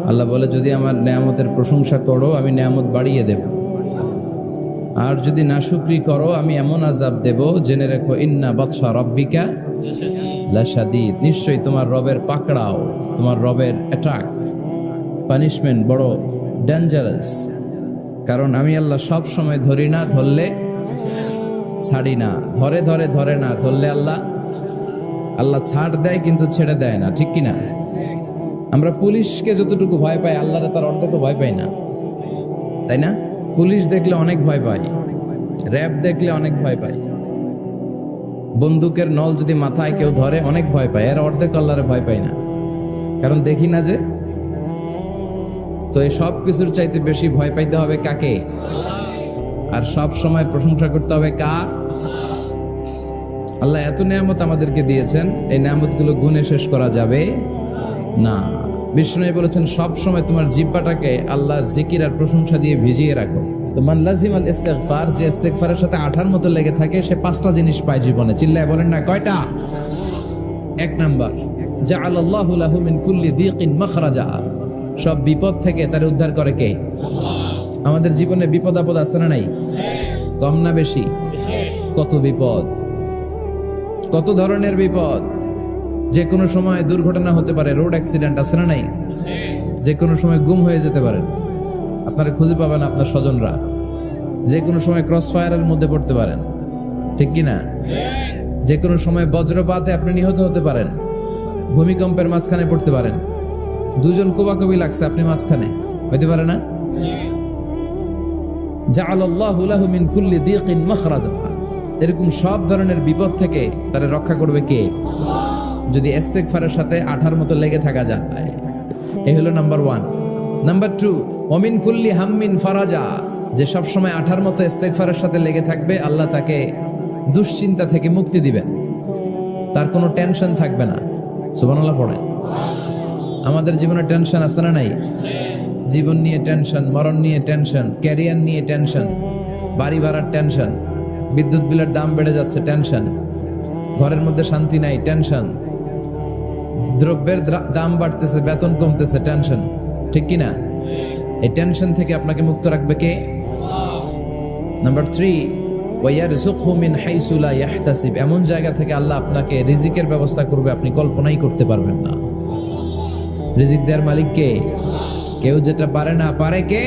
আল্লাহ বলে, যদি আমার নেয়ামতের প্রশংসা করো আমি নেয়ামত বাড়িয়ে দেব, আর যদি নাশুকরি করো আমি এমন আযাব দেব, জেনে রেখো ইন্না বাতশা রাব্বিকা লাশাদীদ, নিশ্চয়ই তোমার রবের পাকড়াও, তোমার রবের অ্যাটাক, পানিশমেন্ট বড় ডেঞ্জারাস। কারণ আমি আল্লাহ সব সময় ধরি না, ধরলে ছাড়ি না, ধরে ধরে ধরে না, ধরলে আল্লাহ ছাড় দেয় কিন্তু ছেড়ে দেয় না, ঠিক কিনা? আমরা পুলিশকে যতটুকু ভয় পাই আল্লাহরে তার অর্ধেকও ভয় পাই না, তাই না? পুলিশ দেখলে অনেক ভয় পাই, র্যাব দেখলে অনেক ভয় পাই, বন্দুকের নল যদি মাথায় কেউ ধরে অনেক ভয় পায়, এর অর্ধেক আল্লাহরে ভয় পাই না, কারণ দেখি না যে। তো এই সব কিছুর চাইতে বেশি ভয় পাইতে হবে কাকে? আর সব সময় প্রশংসা করতে হবে কার? আল্লাহ এত নেয়ামত আমাদেরকে দিয়েছেন, এই নেয়ামতগুলো গুণে শেষ করা যাবে না। বিষ্ণু বলেছেন সব সময় তোমার জিহ্বাটাকে আল্লাহর জিকির আর প্রশংসা দিয়ে ভিজিয়ে রাখো। তো মান লাজিমাল ইস্তিগফার, যে ইস্তিগফারের সাথে আঠার মতো লেগে থাকে, সে 5টা জিনিস পায় জীবনে। চিল্লায় বলেন না কয়টা? 1 নাম্বার, জাআলাল্লাহু লাহু মিন কুল্লি দীকিন মাখরাজা, সব বিপদ থেকে তার উদ্ধার করে কে? আমাদের জীবনে বিপদ আপদ আছে না নাই? কম না বেশি? কত বিপদ, কত ধরনের বিপদ। যে কোনো সময় দুর্ঘটনা হতে পারে, রোড অ্যাক্সিডেন্ট আছে না নাই? যে কোনো সময় গুম হয়ে যেতে পারেন, আপনারা খুঁজে পাবেন আপনার স্বজনরা। যে কোনো সময় ক্রস ফায়ারের মধ্যে পড়তে পারেন, ঠিক কিনা? যে কোনো সময় বজ্রপাতে আপনি নিহত হতে পারেন, ভূমিকম্পের মাঝখানে পড়তে পারেন, দুজন কোবাকবি লাগছে, আপনি মাঝখানে, হইতে পারে না? জাআলাল্লাহু লাহু মিন কুল্লি দীকিন মাখরাজা, এরকম সব ধরনের বিপদ থেকে তারে রক্ষা করবে কে? যদি ইস্তিগফারের সাথে আঠার মতো লেগে থাকা যায়। এই হলো নাম্বার 1। নাম্বার 2, ওমিন কুল্লি হাম্মিন ফারাজা, যে সব সময় আঠার মতো ইস্তিগফারের সাথে লেগে থাকবে, আল্লাহ তাকে দুশ্চিন্তা থেকে মুক্তি দিবেন, তার কোনো টেনশন থাকবে না। সুবহানাল্লাহ পড়েন। আমাদের জীবনে টেনশন আছে না নাই? জীবন নিয়ে টেনশন, মরণ নিয়ে টেনশন, ক্যারিয়ার নিয়ে টেনশন, বাড়ি ভাড়ার টেনশন, বিদ্যুৎ বিলের দাম বেড়ে যাচ্ছে টেনশন, ঘরের মধ্যে শান্তি নাই টেনশন, দ্রব্যের দাম বাড়তেছে, বেতন কমতেছে টেনশন, ঠিক কিনা? এই টেনশন থেকে আপনাকে মুক্ত রাখবে কে? নাম্বার 3, ওয়ায়ারযুকহু মিন হাইসু লা ইয়াহতাসিব, এমন জায়গা থেকে আল্লাহ আপনাকে রিজিকের ব্যবস্থা করবে আপনি কল্পনাই করতে পারবেন না। রিজিক দেওয়ার মালিক কে? কেউ যেটা পারে না, পারে কে?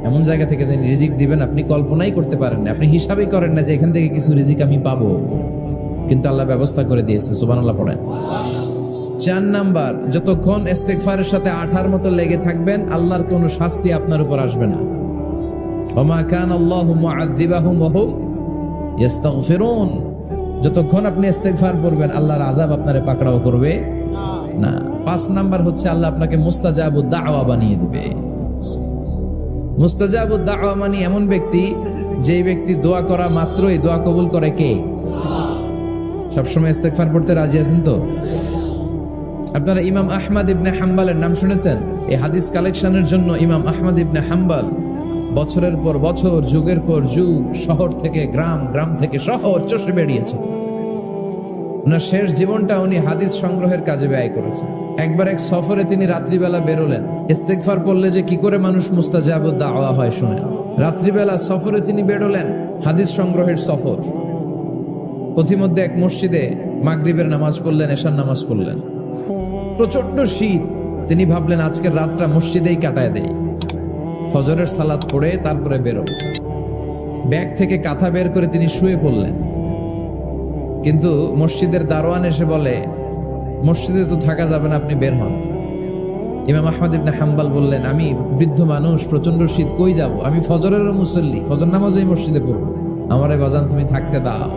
এমন জায়গা থেকে তিনি রিজিক দিবেন আপনি কল্পনাই করতে পারেন না, আপনি হিসাবই করেন না যে এখান থেকে কিছু রিজিক আমি পাবো, কিন্তু আল্লাহ ব্যবস্থা করে দিয়েছে। সুবহানাল্লাহ পড়েন। 4 নাম্বার, যতক্ষণ ইস্তিগফারের সাথে আঠার মতো লেগে থাকবেন আল্লাহর কোনো শাস্তি আপনার উপর আসবে না। ওমা কানা আল্লাহু মুআযযিবাহুম ওয়া হুম ইস্তাগফিরুন, যতক্ষণ আপনি ইস্তিগফার করবেন আল্লাহর আযাব আপনারে পাকড়াও করবে না। 5 নাম্বার হচ্ছে আল্লাহ আপনাকে মুস্তাজাবুদ দাওয়া বানিয়ে দিবে। মুস্তাজাবুদ দাওয়া মানে এমন ব্যক্তি, যেই ব্যক্তি দোয়া করা মাত্রই দোয়া কবুল করে কে? সবসময় ইস্তিগফার পড়তে রাজি আছেন তো? আপনারা ইমাম আহমদ ইবনে হাম্বলের নাম শুনেছেন? এই হাদিস কালেকশনের জন্য ইমাম আহমদ ইবনে হাম্বল বছরের পর বছর, যুগের পর যুগ, শহর থেকে গ্রাম, গ্রাম থেকে শহর চষে বেরিয়েছেন। ওনার শেষ জীবনটা উনি হাদিস সংগ্রহের কাজে ব্যয় করেছেন। একবার এক সফরে তিনি রাত্রিবেলা বেরোলেন। ইস্তিগফার পড়লে যে কি করে মানুষ মুস্তাজাবুদ দাওয়া হয় শুনেন। রাত্রিবেলা সফরে তিনি বেরোলেন, হাদিস সংগ্রহের সফর। পথিমধ্যে এক মসজিদে মাগরিবের নামাজ পড়লেন, এশার নামাজ পড়লেন। প্রচন্ড শীত, তিনি ভাবলেন আজকের রাতটা মসজিদেই কাটায় দেই, ফজরের সালাত পড়ে তারপরে বেরো। ব্যাগ থেকে কাঁথা বের করে তিনি শুয়ে পড়লেন। কিন্তু মসজিদের দারোয়ান এসে বলে, মসজিদে তো থাকা যাবে না, আপনি বের হন। ইমাম আহমদ ইবনে হাম্বল বললেন, আমি বৃদ্ধ মানুষ, প্রচন্ড শীত, কই যাব? আমি ফজরেরও মুসল্লি, ফজর নামাজও এই মসজিদে পড়বো, আমারে বাজান তুমি থাকতে দাও।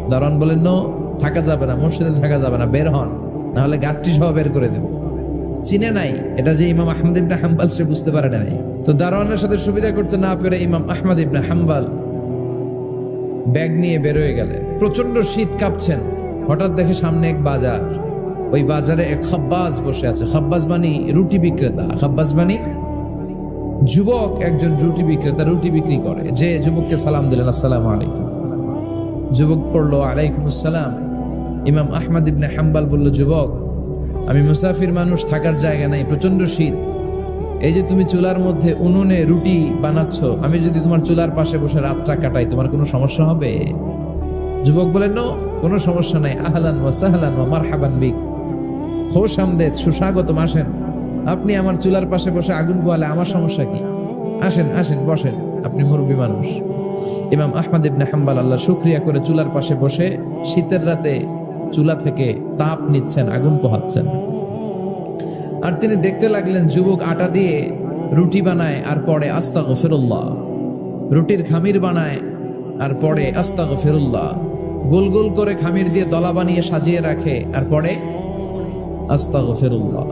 দারোয়ান বলেন, নো, থাকা যাবে না, মসজিদে থাকা যাবে না, বের হন, না হলে গাঠটি সহ বের করে দেব। চিনে নাই এটা যে ইমাম আহমদ ইবনে হাম্বল, সে বুঝতে পারে নাই। তো দারোয়ানের সাথে সুবিধা করতে না পেরে ইমাম আহমদ ইবনে হাম্বল ব্যাগ নিয়ে বেরোয় গেলেন। প্রচন্ড শীত, কাঁপছেন। হঠাৎ দেখে সামনে এক বাজার, ওই বাজারে এক খাব্বাজ বসে আছে। খাব্বাজ মানে রুটি বিক্রেতা, খাব্বাজ মানে যুবক, একজন রুটি বিক্রেতা, রুটি বিক্রি করে। যে যুবককে সালাম দিলেন, আসসালামু আলাইকুম। যুবক পড়লো, আলাইকুম আসসালাম। ইমাম আহমদ ইবনে হাম্বল বলল, যুবক আমি মুসাফির মানুষ, থাকার জায়গা নাই, প্রচন্ড শীত। এই যে তুমি চুলার মধ্যে উনুনে রুটি বানাচ্ছ, আমি যদি তোমার চুলার পাশে বসে রাতটা কাটাই, তোমার কোনো সমস্যা হবে? যুবক বলেন, নো, কোনো সমস্যা নাই। আহলান ওয়া সাহলান ওয়া মারহাবান বিক, খোশ আমদেদ, সুস্বাগতম, আসেন। আপনি আমার চুলার পাশে বসে আগুন পোয়ালে আমার সমস্যা কি? আসেন আসেন, বসেন, আপনি মুরব্বী মানুষ। ইমাম আহমদ ইবনে হাম্বল আল্লাহ শুকরিয়া করে চুলার পাশে বসে শীতের রাতে চুলা থেকে তাপ নিচ্ছেন, আগুন পোহাচ্ছেন। আর তিনি দেখতে লাগলেন যুবক আটা দিয়ে রুটি বানায় আর পড়ে আস্তাগফিরুল্লাহ, রুটির খামির বানায় আর পড়ে আস্তাগফিরুল্লাহ, গোল গোল করে খামির দিয়ে দলা বানিয়ে সাজিয়ে রাখে আর পড়ে আস্তাগফিরুল্লাহ,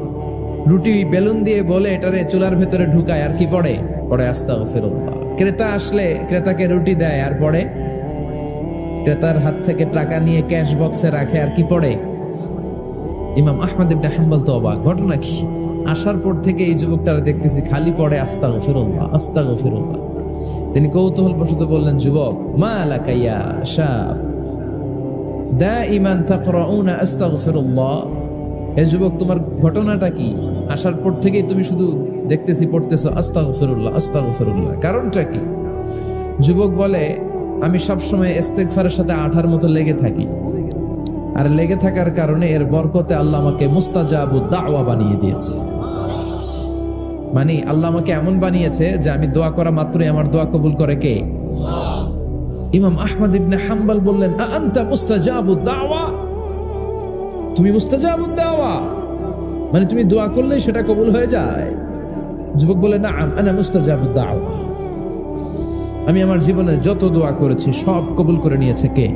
রুটি বেলুন দিয়ে বলে এটারে চুলার ভেতরে ঢুকায় আর কি পড়ে আস্তাগফিরুল্লাহ। ক্রেতা আসলে ক্রেতাকে রুটি দেয় আর পড়ে, ক্রেতার হাত থেকে টাকা নিয়ে ক্যাশ বক্সে রাখে আর কি পড়ে। ইমাম আহমদ ইবনে হাম্বল তো অবাক, ঘটনা কি? আসার পর থেকে এই যুবকটার দেখতেছি খালি পড়ে আস্তাগফিরুল্লাহ আস্তাগফিরুল্লাহ। তিনি কৌতূহল বশত বললেন, যুবক, মা লাকা ইয়া শাব দাইমান তাকরাউনা আস্তাগফিরুল্লাহ, হে যুবক, তোমার ঘটনাটা কি? আসার পর থেকেই তুমি শুধু দেখতেছি পড়তেছো আস্তাগফিরুল্লাহ আস্তাগফিরুল্লাহ, কারণটা কি? যুবক বলে, আমি সবসময় ইস্তেগফারের সাথে আঠার মতো লেগে থাকি, আর লেগে থাকার কারণে এর বরকতে আল্লাহ আমাকে মুস্তাজাবুদ দাওয়া বানিয়ে দিয়েছে। মানে আল্লাহ আমাকে এমন বানিয়েছে যে আমি দোয়া করা মাত্রই আমার দোয়া কবুল করে কে? ইমাম আহমদ ইবনে হাম্বল বললেন, আনতা মুস্তাজাবুদ দাওয়া, তুমি মুস্তাজাবুদ দাওয়া, মানে তুমি দোয়া করলেই সেটা কবুল হয়ে যায়? যুবক বলে, নাআম আনা মুস্তাজাবুদ দাওয়া, আমি আমার জীবনে যত দোয়া করেছি সব কবুল করে নিয়েছে কে?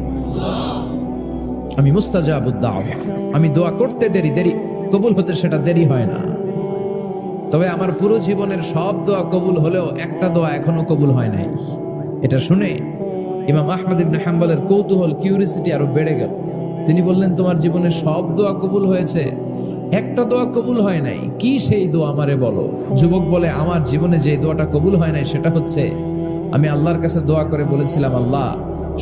আমি মুস্তাজাবুদ দাওয়া, আমি দোয়া করতে দেরি কবুল হতে সেটা দেরি হয় না। তবে আমার পুরো জীবনের সব দোয়া কবুল হলেও একটা দোয়া এখনো কবুল হয় নাই। এটা শুনে ইমাম আহমদ ইবনে হাম্বলের কৌতূহল, কিউরিসিটি আরো বেড়ে গেল। তিনি বললেন, তোমার জীবনের সব দোয়া কবুল হয়েছে, একটা দোয়া কবুল হয় নাই, কি সেই দোয়া আমারে বলো? যুবক বলে, আমার জীবনে যে দোয়াটা কবুল হয় নাই সেটা হচ্ছে, আমি আল্লাহর কাছে দোয়া করে বলেছিলাম, আল্লাহ,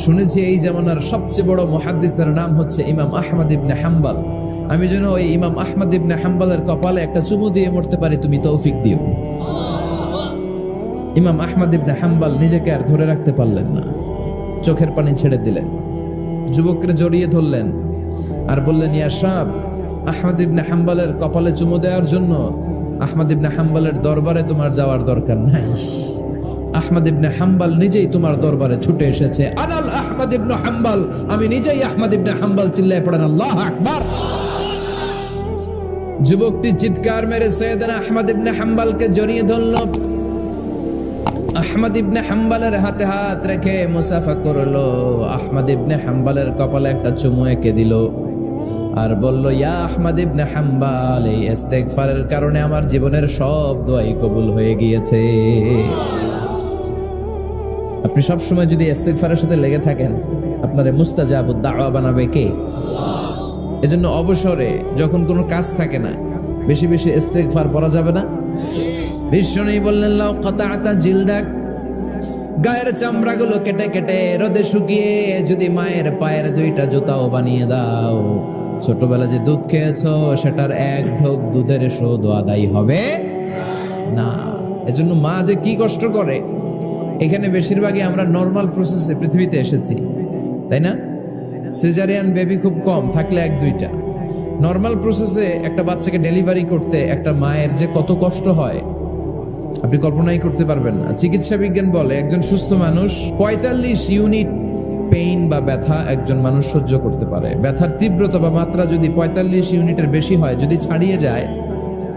শুনেছি এই জামানার সবচেয়ে বড় মুহাদ্দিসের নাম হচ্ছে ইমাম আহমদ ইবনে হাম্বল, আমি যেন ওই ইমাম আহমদ ইবনে হাম্বলের কপালে একটা চুমু দিয়ে মরতে পারি, তুমি তৌফিক দিও। ইমাম আহমদ ইবনে হাম্বল নিজেকে আর ধরে রাখতে পারলেন না, চোখের পানি ছেড়ে দিলেন, যুবককে জড়িয়ে ধরলেন আর বললেন, ইয়া শাব, আহমদ ইবনে হাম্বলের কপালে চুমু দেওয়ার জন্য আহমদ ইবনে হাম্বলের দরবারে তোমার যাওয়ার দরকার নাই, আহমদ ইবনে হাম্বল নিজেই তোমার দরবারে ছুটে এসেছে। আনাল আহমদ ইবনে হাম্বল, আমি নিজেই আহমদ ইবনে হাম্বল। চিল্লায় পড়েন আল্লাহু আকবার। যুবকটি চিৎকার মেরে সাইয়েদনা আহমদ ইবনে হাম্বলকে জড়িয়ে ধরল। আহমদ ইবনে হাম্বলের হাতে হাত রেখে মুসাফা করলো, আহমদ ইবনে হাম্বলের কপালে একটা চুমু এঁকে দিল আর বলল, ইয়া আহমদ ইবনে হাম্বল, এই ইস্তেগফারের কারণে আমার জীবনের সব দোয়াই কবুল হয়ে গিয়েছে। আপনি সব সময় যদি ইস্তেগফারের সাথে লেগে থাকেন, আপনারে মুস্তাজাবুদ দাওয়া বানাবে কে? এজন্য অবসরে যখন কোনো কাজ থাকে না, বেশি বেশি ইস্তেগফার পড়া যাবে না? বিশ্বনবী বললেন, লাউ কাতাআতা জিলদাক, গায়ের চামড়াগুলো কেটে কেটে রোদে শুকিয়ে যদি মায়ের পায়ের দুইটা জুতাও বানিয়ে দাও, ছোটবেলা যে দুধ খেয়েছো সেটার এক ঢোক দুধের শোধ আদায় হবে না। এজন্য মা যে কি কষ্ট করে, এখানে বেশিরভাগই আমরা নর্মাল প্রসেসে পৃথিবীতে এসেছি, তাই না? সিজারিয়ান বেবি খুব কম, থাকলে এক দুইটা। নর্মাল প্রসেসে একটা বাচ্চাকে ডেলিভারি করতে একটা মায়ের যে কত কষ্ট হয় আপনি কল্পনাই করতে পারবেন না। চিকিৎসা বিজ্ঞান বলে একজন সুস্থ মানুষ 45 ইউনিট পেইন বা ব্যথা একজন মানুষ সহ্য করতে পারে। ব্যথার তীব্রতা বা মাত্রা যদি 45 ইউনিটের বেশি হয়, যদি ছাড়িয়ে যায়,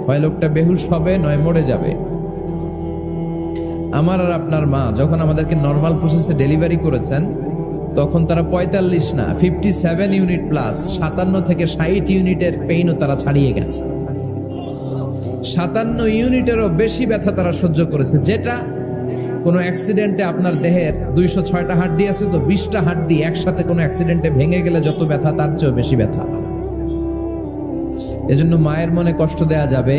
হয় লোকটা বেহুশ হবে, নয় মরে যাবে। আমার আর আপনার মা যখন আমাদেরকে নর্মাল প্রসেসে ডেলিভারি করেছেন, তখন তারা 45 না 57 ইউনিট প্লাস 57 থেকে 60 ইউনিটের পেইনও তারা ছাড়িয়ে গেছে। 57 ইউনিটেরও বেশি ব্যথা তারা সহ্য করেছে, যেটা কোনো অ্যাক্সিডেন্টে আপনার দেহের 206টা হাড্ডি আছে, তো 20টা হাড্ডি একসাথে কোনো অ্যাক্সিডেন্টে ভেঙে গেলে যত ব্যথা, তার চেয়েও বেশি ব্যথা। এজন্য মায়ের মনে কষ্ট দেয়া যাবে,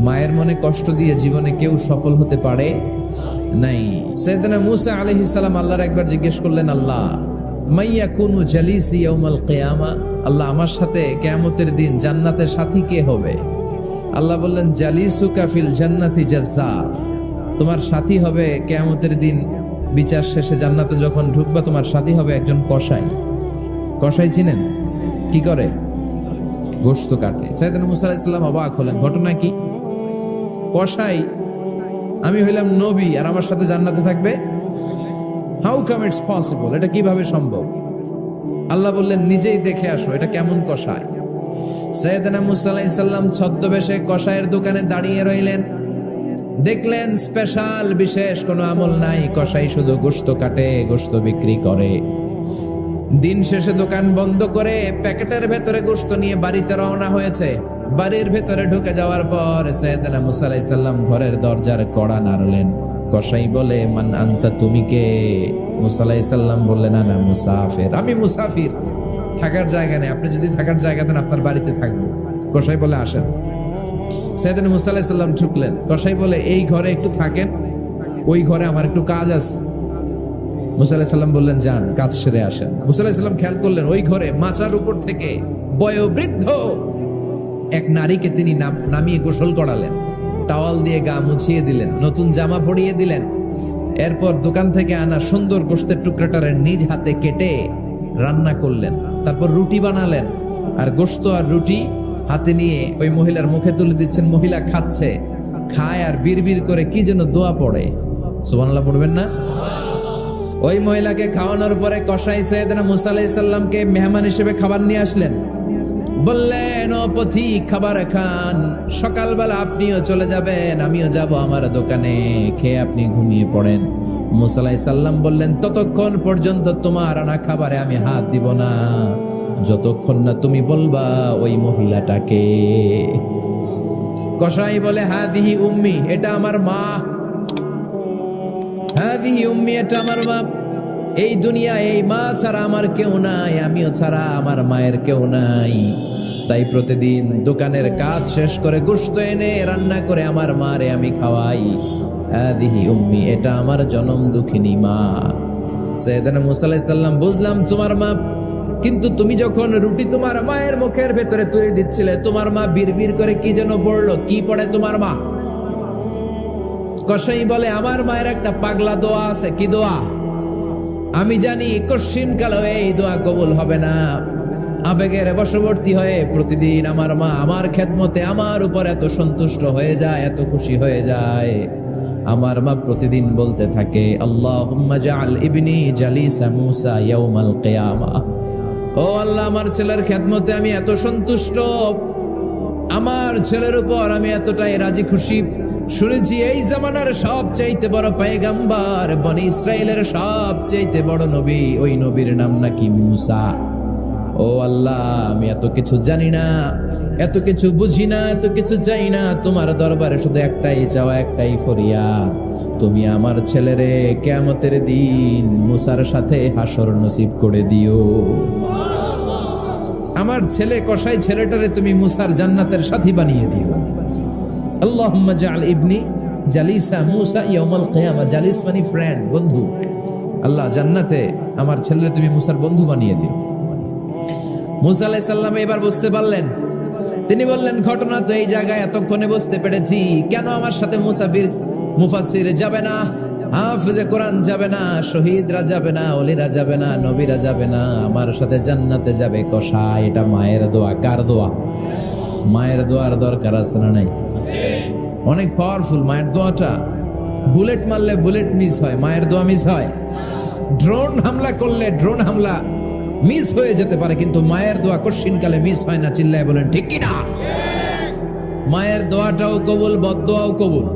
মায়ের মনে কষ্ট দিয়ে জীবনে কেউ সফল হতে পারে নাই। সাইয়েদনা মূসা আলাইহিস সালাম আল্লাহর একবার জিজ্ঞেস করলেন, আল্লাহ, মাইয়া কুনু জালিসি ইয়াউমাল কিয়ামা, আল্লাহ আমার সাথে কিয়ামতের দিন জান্নাতের সাথী কে হবে? আল্লাহ বললেন জালিসুকা ফিল জান্নাতি জাজ্জার, তোমার সাথী হবে কিয়ামতের দিন বিচার শেষে জান্নাতে যখন ঢুকবা তোমার সাথী হবে একজন কসাই। কসাই চিনেন? কি করে? গোশত কাটে। সাইয়েদনা মুসা আলাইহিস সালাম অবাক হলেন, ঘটনা কি? কসাই, আমি হইলাম নবী আর আমার সাথে জান্নাতে থাকবে? হাউ কাম ইটস পসিবল, এটা কিভাবে সম্ভব? আল্লাহ বললেন নিজেই দেখে আসো এটা কেমন কসাই। সাইয়েদনা মুসা আলাইহিস সালাম ছদ্মবেশে কসাইয়ের দোকানে দাঁড়িয়ে রইলেন। দেখলেন স্পেশাল বিশেষ কোনো আমল নাই, কসাই শুধু গোশত কাটে, গোশত বিক্রি করে। দিন শেষে দোকান বন্ধ করে প্যাকেটের ভেতরে গোশত নিয়ে বাড়িতে রওনা হয়েছে। বাড়ির ভেতরে ঢুকে যাওয়ার পর সাইয়েদনা মুসা আলাইহিস সালাম ঘরের দরজার কড়া নাড়লেন। কসাই বলে মান আনতা, তুমি কে? মুসা আলাইহিস সালাম বললেন আনা মুসাফির, আমি মুসাফির, থাকার জায়গা নেই, আপনি যদি থাকার জায়গা দেন আপনার বাড়িতে থাকবো। কসাই বলে আসেন। সাইয়েদনা মুসা আলাইহিস সালাম ঢুকলেন। কসাই বলে এই ঘরে একটু থাকেন, ওই ঘরে আমার একটু কাজ আছে। মুসা আলাইহিস সালাম বললেন যান, কাজ সেরে আসেন। মুসা আলাইহিস সালাম খেয়াল করলেন ওই ঘরে মাচার উপর থেকে বয়োবৃদ্ধ এক নারীকে তিনি নামিয়ে গোসল করালেন, টাওয়াল দিয়ে গা মুছিয়ে দিলেন, নতুন জামা পরিয়ে দিলেন। এরপর দোকান থেকে আনা সুন্দর গোশতের টুকরাটারে নিজ হাতে কেটে রান্না করলেন। তারপর রুটি বানালেন আর গোশত আর রুটি হাতে নিয়ে ওই মহিলার মুখে তুলে দিচ্ছেন। মহিলা খাচ্ছে, খায় আর বিড়বিড় করে কি যেন দোয়া পড়ে। সুবহানাল্লাহ পড়বেন না? ওই মহিলাকে খাওয়ানোর পরে কসাই সাইয়েদনা মুসা আলাইহিস সালামকে মেহমান হিসেবে খাবার নিয়ে আসলেন। বললেন ও পথিক, খাবার খান, সকালবেলা আপনিও চলে যাবেন, আমিও যাব আমার দোকানে, খেয়ে আপনি ঘুমিয়ে পড়েন। মুসা আলাইহিস সালাম বললেন ততক্ষণ পর্যন্ত তোমার আনা খাবারে আমি হাত দিব না যতক্ষণ না তুমি বলবা ওই মহিলাটাকে। কসাই বলে হাদিহি উম্মি, এটা আমার মা। হাদিহি উম্মি, এটা আমার মা। এই দুনিয়া এই মা ছাড়া আমার কেউ নাই, আমিও ছাড়া আমার মায়ের কেউ নাই। তাই প্রতিদিন দোকানের কাজ শেষ করে গোশত এনে রান্না করে আমার মারে আমি খাওয়াই। হাদিহি উম্মি, এটা আমার জনম দুঃখিনী মা। সাইয়েদনা মুসা আলাইহিস সালাম বুঝলাম তোমার মা, কিন্তু তুমি যখন রুটি তোমার মায়ের মুখের ভেতরে তুলে দিচ্ছিলে তোমার মা বিড়বিড় করে কি যেন পড়লো, কি পড়ে তোমার মা? কসাই বলে আমার মায়ের একটা পাগলা দোয়া আছে। কি দোয়া? আমি জানি কশিন কালো এই দোয়া কবুল হবে না। আবেগের বশবর্তী হয়ে প্রতিদিন আমার মা আমার খেদমতে আমার উপর এত সন্তুষ্ট হয়ে যায়, এত খুশি হয়ে যায়। আমার মা প্রতিদিন বলতে থাকে আল্লাহুম্মা জাআল ইবনি জালিসা মুসা ইয়াউমাল কিয়ামা। ও আল্লাহ, আমার ছেলের খেদমতে আমি এত সন্তুষ্ট, আমার ছেলের উপর আমি এতটাই রাজি খুশি। শুনেছি এই জামানার সবচাইতে বড় পয়গম্বর, বনি ইসরাইলের সবচাইতে বড় নবী, ওই নবীর নাম নাকি মুসা। ও আল্লাহ, আমি এত কিছু জানি না, এত কিছু বুঝি না, এত কিছু চাই না, তোমার দরবারে শুধু একটাই চাওয়া, একটাই ফরিয়াদ, তুমি আমার ছেলেরে কিয়ামতের দিন মুসার সাথে হাসর নসিব করে দিও। আমার ছেলে কসাই ছেলেটারে তুমি মুসার জান্নাতের সাথী বানিয়ে দিও। আল্লাহুম্মা জাআল ইবনি জালিসা মুসা ইয়াউমাল কিয়ামা। জালিস মানে ফ্রেন্ড, বন্ধু। আল্লাহ, জান্নাতে আমার ছেলেরে তুমি মুসার বন্ধু বানিয়ে দিও। মুসা আলাইহিস সালাম এবার বুঝতে পারলেন। তিনি বললেন ঘটনা তো এই জায়গায় এতক্ষণে বুঝতে পেরেছি, কেন আমার সাথে মুফাসসির যাবে না, হাফেজে কোরআন যাবে না, শহীদরা যাবে না, ওলিরা যাবে না, নবীরা যাবে না, আমার সাথে জান্নাতে যাবে কসাই। এটা মায়ের দোয়া। কার দোয়া? মায়ের দোয়ার দরকার আছে না নাই? অনেক পাওয়ারফুল মায়ের দোয়াটা। বুলেট মারলে বুলেট মিস হয়, মায়ের দোয়া মিস হয়? ড্রোন হামলা করলে ড্রোন হামলা মিস হয়ে যেতে পারে, কিন্তু মায়ের দোয়া কশিনকালে মিস হয় না। চিল্লায় বলেন ঠিক কি না? মায়ের দোয়াটাও কবুল, বদদোয়াও কবুল।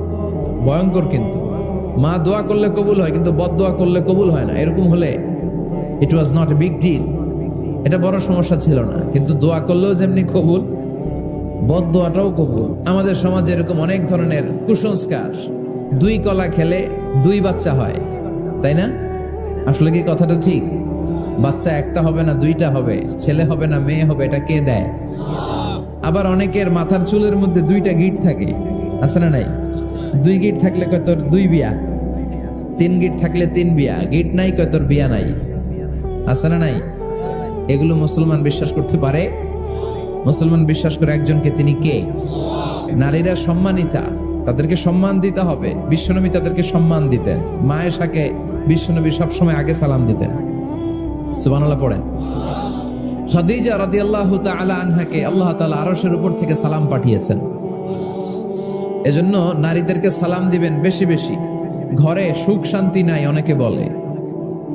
ভয়ঙ্কর কিন্তু। মা দোয়া করলে কবুল হয়, কিন্তু বদদোয়া করলে কবুল হয় না। এরকম হলে it was not a big deal, এটা বড় সমস্যা ছিল না। কিন্তু দোয়া করলেও যেমনি কবুল, বদদোয়াটাও কবুল। আমাদের সমাজে এরকম অনেক ধরনের কুসংস্কার। 2 কলা খেলে 2 বাচ্চা হয়, তাই না? আসলে কি কথাটা ঠিক? বাচ্চা একটা হবে না, 2টা হবে, ছেলে হবে না মেয়ে হবে, এটা কে দেয়? আবার অনেকের মাথার চুলের মধ্যে 2টা গিট থাকে, আছে না নাই? 2 গিট থাকলে কয় তোর 2 বিয়া, 3 গিট থাকলে 3 বিয়া, গিট নাই কয় তোর বিয়া নাই। আছে না নাই? এগুলো মুসলমান বিশ্বাস করতে পারে? মুসলমান বিশ্বাস করে একজনকে, তিনি কে? নারীরা সম্মানিতা, তাদেরকে সম্মান দিতে হবে। বিশ্বনবী তাদেরকে সম্মান দিতেন। মা আয়েশাকে বিশ্বনবী সবসময় আগে সালাম দিতেন। সুবহানাল্লাহ পড়েন। খাদিজা রাদিয়াল্লাহু তাআলা আনহাকে আল্লাহ তাআলা আরশের উপর থেকে সালাম পাঠিয়েছেন। এজন্য নারীদেরকে সালাম দিবেন বেশি বেশি। ঘরে সুখ শান্তি নাই, অনেকে বলে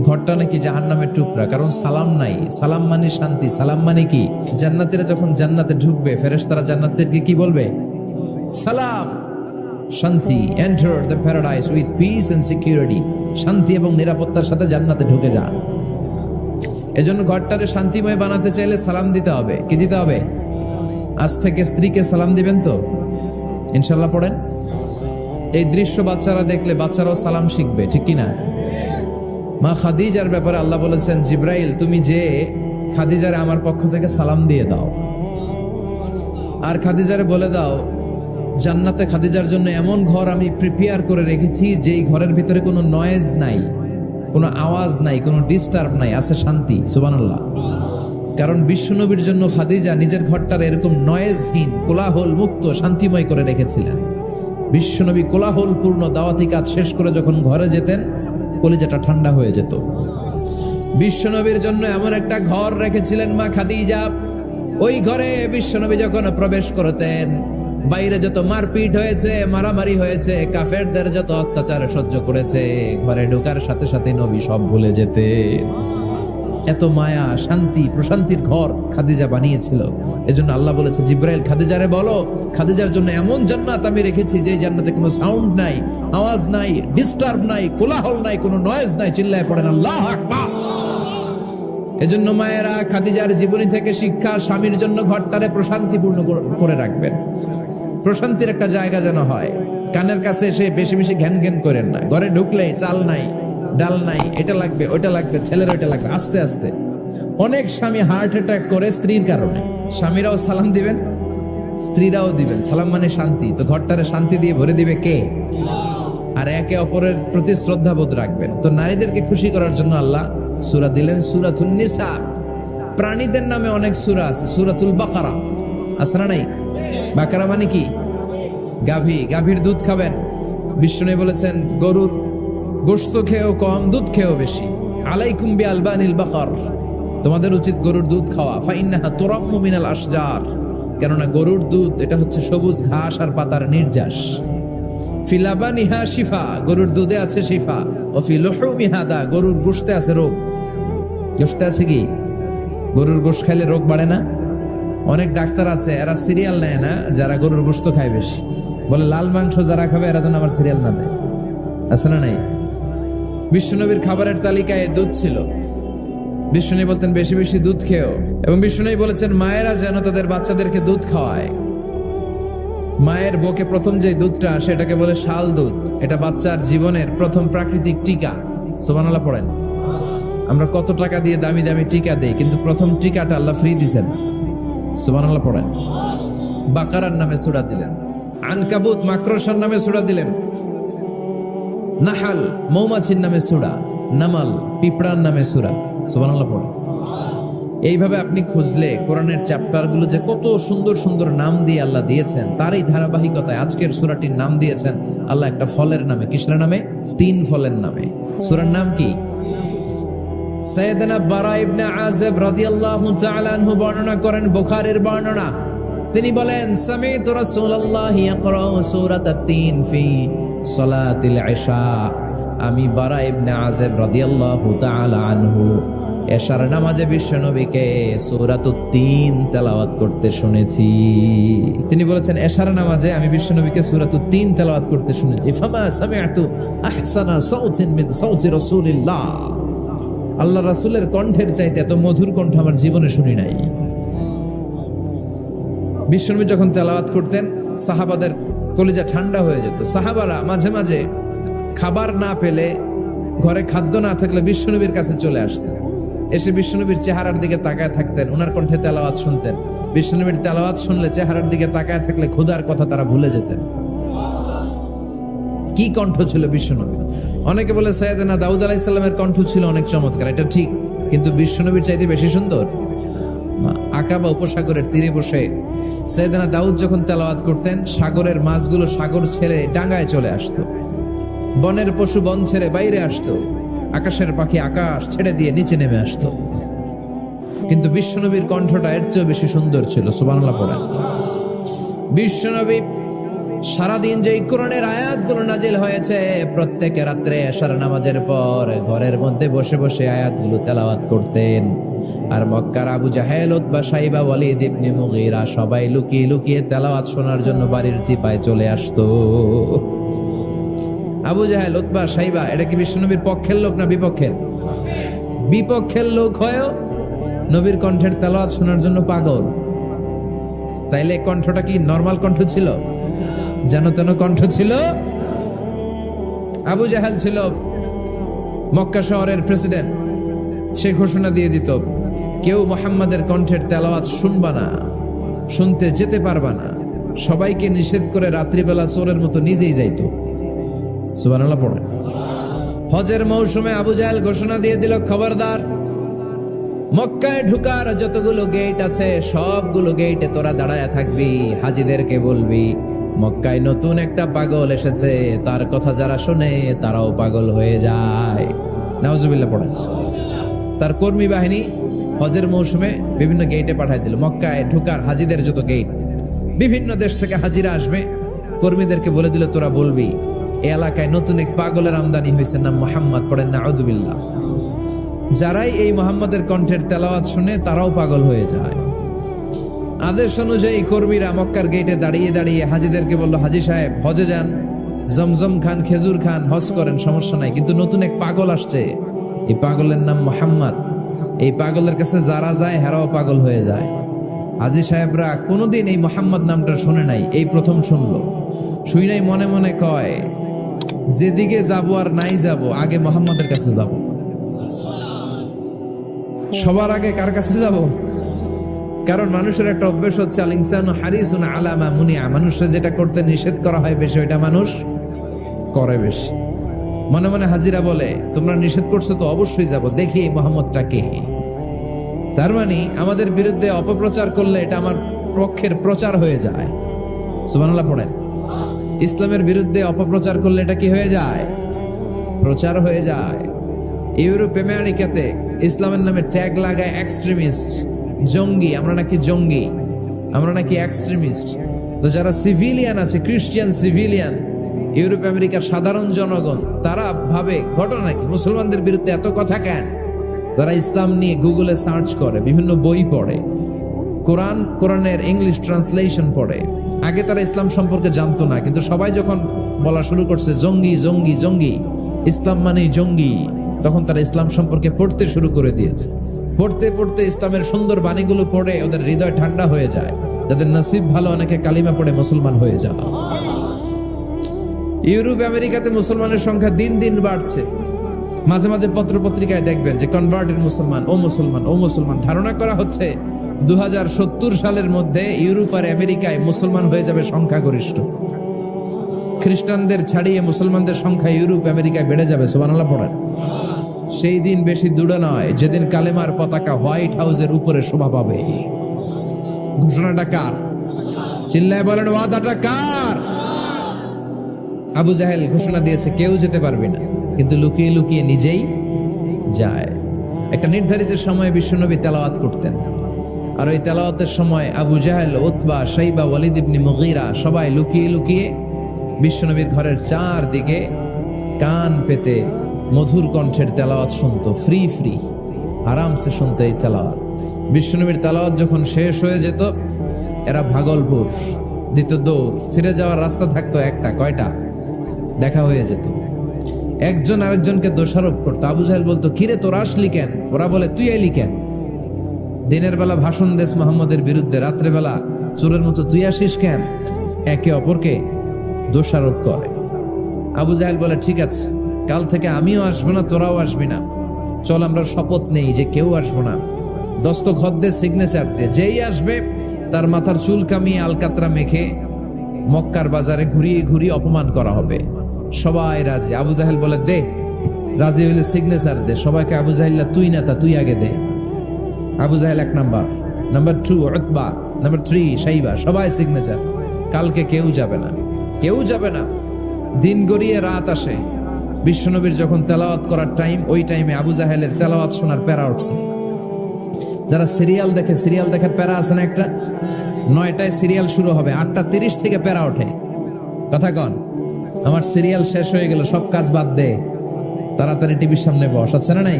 ঘরটা নাকি জাহান্নামের টুকরা, কারণ সালাম নাই। সালাম মানে শান্তি, সালাম মানে কি? জান্নাতীরা যখন জান্নাতে ঢুকবে, ফেরেশতারা জান্নাতীদেরকে কি বলবে? সালাম, শান্তি। Enter the paradise with peace and security. শান্তি এবং নিরাপত্তার সাথে জান্নাতে ঢুকে যান। এজন্য ঘরটারে শান্তিময় বানাতে চাইলে সালাম দিতে হবে। কি দিতে হবে? আজ থেকে স্ত্রীকে সালাম দিবেন তো ইনশাল্লাহ পড়েন। এই দৃশ্য বাচ্চারা দেখলে বাচ্চারাও সালাম শিখবে, ঠিক কিনা? মা খাদিজার ব্যাপারে আল্লাহ বলেছেন, জিব্রাইল তুমি যে খাদিজারে আমার পক্ষ থেকে সালাম দিয়ে দাও, আর খাদিজারে বলে দাও জান্নাতে খাদিজার জন্য এমন ঘর আমি প্রিপেয়ার করে রেখেছি যেই ঘরের ভিতরে কোনো নয়েজ নাই, কোনো আওয়াজ নাই, কোনো ডিস্টার্ব নাই, আছে শান্তি। সুবহানাল্লাহ। কারণ বিশ্বনবীর জন্য খাদিজা নিজের ঘরটার এরকম নয়েজহীন, কোলাহল মুক্ত, শান্তিময় করে রেখেছিলেন। বিশ্বনবী কোলাহল পূর্ণ দাওয়াতি কাজ শেষ করে যখন ঘরে যেতেন, কলিজাটা ঠান্ডা হয়ে যেত। বিশ্বনবীর জন্য এমন একটা ঘর রেখেছিলেন মা খাদিজা, ওই ঘরে বিশ্বনবী যখন প্রবেশ করতেন, বাইরে যত মারপিট হয়েছে, মারামারি হয়েছে, কাফেরদের যত অত্যাচার সহ্য করেছে, ঘরে ঢোকার সাথে সাথে নবী সব ভুলে যেতেন। এত মায়া, শান্তি, প্রশান্তির ঘর খাদিজা বানিয়েছিল। এজন্য আল্লাহ বলেছে, জিব্রাইল খাদিজারে বলো, খাদিজার জন্য এমন জান্নাত আমি রেখেছি যে জান্নাতে কোনো সাউন্ড নাই, আওয়াজ নাই, ডিস্টার্ব নাই, কোলাহল নাই, কোনো নয়েজ নাই। চিল্লায় পড়েন আল্লাহু আকবার। এজন্য মায়েরা খাদিজার জীবনী থেকে শিক্ষা, স্বামীর জন্য ঘরটারে প্রশান্তিপূর্ণ করে রাখবেন। প্রশান্তির একটা জায়গা যেন হয়। কানের কাছে এসে বেশি বেশি ঘ্যান ঘ্যান করেন না। ঘরে ঢুকলেই চাল নাই, ডাল নাই, এটা লাগবে, ওইটা লাগবে, ছেলের ওইটা লাগবে, আস্তে আস্তে। অনেক স্বামী হার্ট অ্যাটাক করে স্ত্রীর কারণে। স্বামীরাও সালাম দিবেন, স্ত্রীরাও দিবেন। সালাম মানে শান্তি। তো ঘরটারে শান্তি দিয়ে ভরে দিবে কে? আর একে অপরের প্রতি শ্রদ্ধাবোধ রাখবেন। তো নারীদেরকে খুশি করার জন্য আল্লাহ সূরা দিলেন, সূরাতুন নিসা। প্রাণীদের নামে অনেক সূরা আছে। সূরাতুল বাকারা আছে না নাই? বাকারা মানে কি? গাভী। গাভীর দুধ খাবেন। বিষ্ণু বলেছেন, গরুর গোশত খেয়েও কম, দুধ খেয়েও বেশি। আলাইকুম বি আলবানিল বাকার, তোমাদের উচিত গরুর দুধ খাওয়া। ফাইন্নাহা তুরাম্মু মিনাল আশজার, কেননা গরুর দুধ এটা হচ্ছে সবুজ ঘাস আর পাতার নির্যাস। ফি লাবানিহা শিফা, গরুর দুধে আছে শিফা। ও ফি লুহুমিহা দা, গরুর গোশতে আছে রোগ। গোশতে আছে কি? গরুর গোশত খাইলে রোগ বাড়ে না? অনেক ডাক্তার আছে, এরা সিরিয়াল নেয় না, যারা গরুর গোশত খায় বেশি। বলে লাল মাংস যারা খাবে এরা যেন আমার সিরিয়াল না দেয়। আছে না নাই? বিশ্বনবীর খাবারের তালিকায় দুধ ছিল। বিষ্ণু বলতেন বেশি বেশি দুধ খেও। এবং বিষ্ণু বলেছেন মায়েরা যেন তাদের বাচ্চাদেরকে দুধ খাওয়ায়। মায়ের বুকে প্রথম যে দুধটা, সেটাকে বলে শাল দুধ। এটা বাচ্চার জীবনের প্রথম প্রাকৃতিক টিকা। সুবহানাল্লাহ পড়েন। আমরা কত টাকা দিয়ে দামি দামি টিকা দেই, কিন্তু প্রথম টিকাটা আল্লাহ ফ্রি দিয়েছেন। সুবহানাল্লাহ পড়েন। বাকারার নামে সূরা দিলেন, আনকাবুত মাকড়সার নামে সূরা দিলেন, নাহাল মৌমাছির নামে সূরা, নামাল পিঁপড়ার নামে সূরা। সুবহানাল্লাহ পড়েন। এইভাবে আপনি খুঁজলে কোরআনের চ্যাপ্টারগুলো যে কত সুন্দর সুন্দর নাম দিয়ে আল্লাহ দিয়েছেন, তার এই ধারাবাহিকতায় আজকের সূরাটির নাম দিয়েছেন আল্লাহ একটা ফলের নামে। কিসের নামে? 3 ফলের নামে। সূরার নাম কি? সাইয়েদনা বারা ইবনে আযিব রাদিয়াল্লাহু তাআলা আনহু বর্ণনা করেন, বুখারীর বর্ণনা। তিনি বলেন, সামি'তু রাসূলুল্লাহ ইয়াকরাউ সূরাতাত তিন ফি সালাতিল ইশা। আমি বারা ইবনে আযিব রাদিয়াল্লাহু তাআলা আনহু এশার নামাজে বিশ্বনবীকে সূরাতুত তিন তেলাওয়াত করতে শুনেছি। তিনি বলেছেন, এশার নামাজে আমি বিশ্বনবীকে সূরাতুত তিন তেলাওয়াত করতে শুনেছি। ফামা সামি'তু আহসানা সাউতিন মিন সাউতি রাসূলিল্লাহ। আল্লাহ রাসূলের কণ্ঠের চাইতে এত মধুর কণ্ঠ আমার জীবনে শুনি নাই। বিশ্বনবী যখন তেলাওয়াত করতেন, সাহাবাদের কলিজা ঠান্ডা হয়ে যেত। সাহাবারা মাঝে মাঝে খাবার না পেলে, ঘরে খাদ্য না থাকলে বিশ্বনবীর কাছে চলে আসতেন। এসে বিশ্বনবীর চেহারার দিকে তাকায় থাকতেন, ওনার কণ্ঠে তেলাওয়াত শুনতেন। বিশ্বনবীর তেলাওয়াত শুনলে চেহারার দিকে তাকায় থাকলে ক্ষুধার কথা তারা ভুলে যেতেন। কি কণ্ঠ ছিল বিশ্বনবীর! অনেকে বলে সাইয়েদনা দাউদ আলাইহিস সালামের কণ্ঠ ছিল অনেক চমৎকার, এটা ঠিক। কিন্তু বিশ্বনবীর চাইতে বেশি সুন্দর না। আকাবা উপসাগরের তীরে বসে সাইয়েদনা দাউদ যখন তেলাওয়াত করতেন, সাগরের মাছগুলো সাগর ছেড়ে ডাঙায় চলে আসতো, বনের পশু বন ছেড়ে বাইরে আসতো, আকাশের পাখি আকাশ ছেড়ে দিয়ে নিচে নেমে আসতো। কিন্তু বিশ্বনবীর কণ্ঠটা এর চেয়েও বেশি সুন্দর ছিল। সুবহানাল্লাহ পড়েন। বিশ্বনবী সারাদিন যে কোরআনের আয়াতগুলো নাজিল হয়েছে, প্রত্যেক রাত্রে এশার নামাজের পর ঘরের মধ্যে বসে বসে আয়াতগুলো তেলাওয়াত করতেন। আর মক্কার আবু জাহেল, উতবা, সাইবা, ওয়ালিদ ইবনে মুগীরা সবাই লুকিয়ে লুকিয়ে তেলাওয়াত শোনার জন্য বাড়ির চিপায় চলে আসতো। আবু জাহেল, উতবা, সাইবা এটা কি বিশ্বনবীর পক্ষের লোক না বিপক্ষের? বিপক্ষের লোক হয়েও নবীর কণ্ঠের তেলাওয়াত শোনার জন্য পাগল। তাইলে কণ্ঠটা কি নরমাল কণ্ঠ ছিল? যেন তেন কণ্ঠ ছিল। আবু জাহেল ছিল মক্কা শহরের প্রেসিডেন্ট। সে ঘোষণা দিয়ে দিত, কেউ মুহাম্মাদের কণ্ঠের তেলাওয়াত শুনবা না, শুনতে যেতে পারবা না। সবাইকে নিষেধ করে রাত্রিবেলা চোরের মতো নিজেই যাইতো। সুবহানাল্লাহ পড়ে। হজের মৌসুমে আবু জাহেল ঘোষণা দিয়ে দিল, খবরদার, মক্কায় ঢুকার যতগুলো গেট আছে সবগুলো গেটে তোরা দাঁড়ায় থাকবি, হাজিদেরকে বলবি মক্কায় নতুন একটা পাগল এসেছে, তার কথা যারা শুনে তারাও পাগল হয়ে যায়। নাউজুবিল্লাহ পড়েন। তার কর্মী বাহিনী হজের মৌসুমে বিভিন্ন গেটে পাঠাই দিল। মক্কায় ঢুকার হাজিদের যত গেট, বিভিন্ন দেশ থেকে হাজিরা আসবে, কর্মীদেরকে বলে দিল তোরা বলবি এই এলাকায় নতুন এক পাগলের আমদানি হয়েছে, নাম মুহাম্মদ। পড়েন নাউজুবিল্লাহ। যারাই এই মুহাম্মাদের কণ্ঠের তেলাওয়াত শুনে তারাও পাগল হয়ে যায়। আদেশ অনুযায়ী কর্মীরা মক্কার গেটে দাঁড়িয়ে দাঁড়িয়ে হাজিদেরকে বলল, হাজি সাহেব হজে যান, জমজম খান, খেজুর খান, হজ করেন, সমস্যা নাই, কিন্তু নতুন এক পাগল আসছে, এই পাগলের নাম মুহাম্মদ। এই পাগলের কাছে যারা যায় হেরাও পাগল হয়ে যায়। হাজি সাহেবরা কোনোদিন এই মুহাম্মদ নামটা শুনে নাই, এই প্রথম শুনলো। শুই নাই মনে মনে কয়, যেদিকে যাবো আর নাই যাব, আগে মুহাম্মদের কাছে যাব। সবার আগে কার কাছে যাব? কারণ মানুষের একটা অভ্যাস হচ্ছে, আল ইনসানু হারিসুন আলা মা মুনিআ, মানুষের যেটা করতে নিষেধ করা হয় বেশি ওইটা মানুষ করে বেশি। মনে মনে হাজিরা বলে, তোমরা নিষেধ করছো তো অবশ্যই যাব, দেখি এই মুহাম্মদটা কে। তার মানে আমাদের বিরুদ্ধে অপপ্রচার করলে এটা আমার পক্ষের প্রচার হয়ে যায়। সুবহানাল্লাহ পড়েন। ইসলামের বিরুদ্ধে অপপ্রচার করলে এটা কি হয়ে যায়? প্রচার হয়ে যায়। ইউরোপ আমেরিকাতে ইসলামের নামে ট্যাগ লাগায় এক্সট্রিমিস্ট, জঙ্গি। আমরা নাকি জঙ্গি, আমরা নাকি এক্সট্রিমিস্ট। তো যারা সিভিলিয়ান আছে, খ্রিস্টিয়ান সিভিলিয়ান, ইউরোপ আমেরিকার সাধারণ জনগণ, তারা ভাবে ঘটনা নাকি মুসলমানদের বিরুদ্ধে এত কথা কেন? তারা ইসলাম নিয়ে গুগলে সার্চ করে, বিভিন্ন বই পড়ে, কোরআনের ইংলিশ ট্রান্সলেশন পড়ে। আগে তারা ইসলাম সম্পর্কে জানতো না, কিন্তু সবাই যখন বলা শুরু করছে জঙ্গি জঙ্গি জঙ্গি, ইসলাম মানেই জঙ্গি, তখন তারা ইসলাম সম্পর্কে পড়তে শুরু করে দিয়েছে। পড়তে পড়তে ইসলামের সুন্দর বাণীগুলো পড়ে ওদের হৃদয় ঠান্ডা হয়ে যায়। যাদের নসিব ভালো, অনেকে কালিমা পড়ে মুসলমান হয়ে যায়। ইউরোপ আমেরিকাতে মুসলমানের সংখ্যা দিন দিন বাড়ছে। মাঝে মাঝে পত্র পত্রিকায় দেখবেন যে কনভার্টেড মুসলমান, ও মুসলমান, ও মুসলমান। ধারণা করা হচ্ছে 2070 সালের মধ্যে ইউরোপ আর আমেরিকায় মুসলমান হয়ে যাবে সংখ্যাগরিষ্ঠ। খ্রিস্টানদের ছাড়িয়ে মুসলমানদের সংখ্যা ইউরোপ আমেরিকায় বেড়ে যাবে। সুবহানাল্লাহ পড়েন। সেই দিন বেশি দূরে নয় যেদিন কালেমার পতাকা হোয়াইট হাউসের উপরে শোভা পাবে। ঘোষণাটা কার? চিল্লায় বলেন, ওয়াদাটা কার? আবু জাহেল ঘোষণা দিয়েছে কেউ যেতে পারবে না, কিন্তু লুকিয়ে লুকিয়ে নিজেই যায়। একটা নির্ধারিত সময়ে বিশ্বনবী তেলাওয়াত করতেন, আর ওই তেলাওয়াতের সময় আবু জাহেল, উতবা, সাইবা, ওয়ালিদ ইবনে মুগীরা সবাই লুকিয়ে লুকিয়ে বিশ্বনবীর ঘরের চারদিকে কান পেতে মধুর কণ্ঠের তেলাওয়াত শুনতো। ফ্রি ফ্রি আরামসে শুনতো এই তেলাওয়াত। বিশ্বনবীর তেলাওয়াত যখন শেষ হয়ে যেত, এরা ভাগলপুর দিত দৌড়। ফিরে যাওয়ার রাস্তা থাকতো একটা, কয়টা? দেখা হয়ে যেত। একজন আরেকজনকে দোষারোপ করতো। আবু জাহেল বলতো, কিরে তোরা আসলি কেন? ওরা বলে, তুই আইলি কেন? দিনের বেলা ভাষণ দেশ মুহাম্মদের বিরুদ্ধে, রাত্রেবেলা চোরের মতো তুই আসিস কেন? একে অপরকে দোষারোপ করে। আবু জাহেল বলে, ঠিক আছে, কাল থেকে আমিও আসবো না, তোরাও আসবি না। চল আমরা শপথ নেই যে কেউ আসবো না। দস্তখত দে, সিগনেচার দে, যেই আসবে তার মাথার চুল কামিয়ে আলকাতরা মেখে মক্কার বাজারে ঘুরিয়ে ঘুরিয়ে অপমান করা হবে। সবাই রাজি। আবু জাহেল বলে, দে রাজি হইলে সিগনেচার দে, সবাইকে আবু জাহিল্লা তুই না তা তুই আগে দে। আবু জাহেল 1 নাম্বার, নাম্বার 2 উতবা, নাম্বার 3 শাইবা, সবাই সিগনেচার। কালকে কেউ যাবে না, কেউ যাবে না। দিন গড়িয়ে রাত আসে, বিশ্বনবীর যখন তেলাওয়াত করার টাইম, ওই টাইমে আবু জাহেলের তেলাওয়াত শোনার প্যারা উঠছে। যারা সিরিয়াল দেখে, সিরিয়াল দেখার প্যারা আছে না একটা, 9টায় সিরিয়াল শুরু হবে, 8:30 থেকে প্যারা ওঠে। কথা কন, আমার সিরিয়াল শেষ হয়ে গেল, সব কাজ বাদ দে, তাড়াতাড়ি টিভির সামনে বস, আছে না নাই?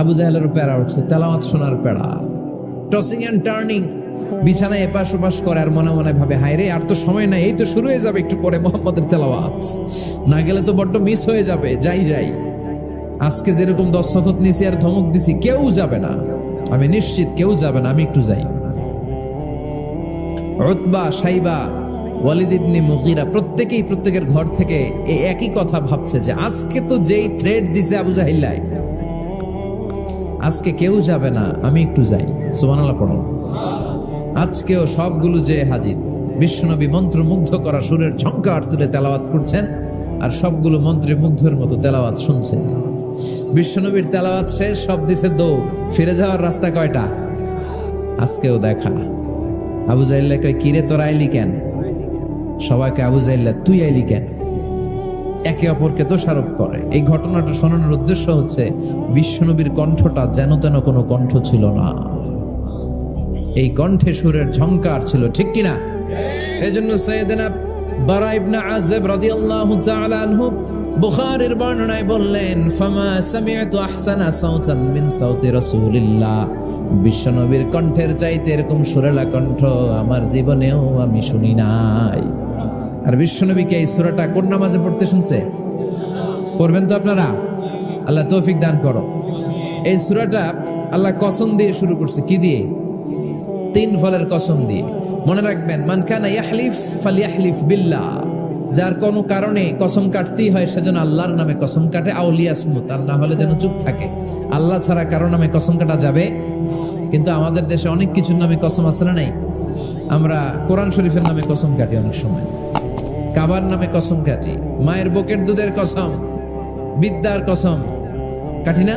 আবু জাহেলেরও প্যারা উঠছে, তেলাওয়াত শোনার প্যারা। টসিং এন্ড টার্নিং, বিছানায় এপাশ ওপাশ করে আর মনে মনে ভাবে, হায় রে আর তো সময় নাই, এই তো শুরু হয়ে যাবে একটু পরে মুহাম্মাদের তেলাওয়াত, না গেলে তো বড্ড মিস হয়ে যাবে। যাই আজকে যেরকম দস্তখত নিছি আর ধমক দিছি, কেউ যাবে না, আমি নিশ্চিত কেউ যাবে না, আমি একটু যাই। উতবা, শাইবা, ওয়ালিদ ইবনে মুগীরা প্রত্যেকেই প্রত্যেকের ঘর থেকে এই একই কথা ভাবছে যে আজকে তো যেই থ্রেড দিছে আবু জাহিল্লাহ, আজকে কেউ যাবে না, আমি একটু যাই। সুবহানাল্লাহ পড়ো। আজকেও সবগুলো যে হাজির, বিশ্বনবী মন্ত্রমুগ্ধ করা সুরের ঝংকার তুলে তেলাওয়াত করছেন, আর সবগুলো মন্ত্রমুগ্ধের মতো তেলাওয়াত শুনছে। বিশ্বনবীর তেলাওয়াত শেষ, সব দিছে দৌড়, ফিরে যাওয়ার রাস্তা কয়টা? আজকেও দেখা। আবু জাহিল্লাহ কয়, কিরে তোরা আইলি কেন? সবাইকে আবু জাহিল্লাহ তুই আইলি কেন? একে অপরকে দোষারোপ করে। এই ঘটনাটা শোনানোর উদ্দেশ্য হচ্ছে বিশ্বনবীর কণ্ঠটা যেন তেন কোনো কণ্ঠ ছিল না, এই কণ্ঠে সুরের ঝংকার ছিল, ঠিক কিনা? এজন্য সাইয়েদনা বারা ইবনে আযিব রাদিয়াল্লাহু তাআলা আনহু বুখারীর বর্ণনায় বললেন, ফামা সামি'তু আহসানা সাওতান মিন সাওতি রাসূলিল্লাহ, বিশ্বনবীর কণ্ঠের চাইতে এরকম সুরেলা কণ্ঠ আমার জীবনেও আমি শুনি নাই। আর বিশ্বনবীকে এই সূরাটা কোন নামাজে পড়তে শুনছে? পড়বেন তো আপনারা? আল্লাহ তৌফিক দান করো। এই সূরাটা আল্লাহ কসম দিয়ে শুরু করছে, কি দিয়ে? 3 ফলের কসম দিয়ে। মনে রাখবেন, মান কানা ইয়াহলিফ ফালইয়াহলিফ বিল্লাহ, যার কোনো কারণে কসম কাটতেই হয় সেজন্য আল্লাহর নামে কসম কাটে, আউলিয়াসমুত, আর না হলে যেন চুপ থাকে। আল্লাহ ছাড়া কারো নামে কসম কাটা যাবে? কিন্তু আমাদের দেশে অনেক কিছুর নামে কসম আছে না নাই? আমরা কোরআন শরীফের নামে কসম কাটি, অনেক সময় কাবার নামে কসম কাটি, মায়ের বুকের দুধের কসম, বিদ্যার কসম কাটি না?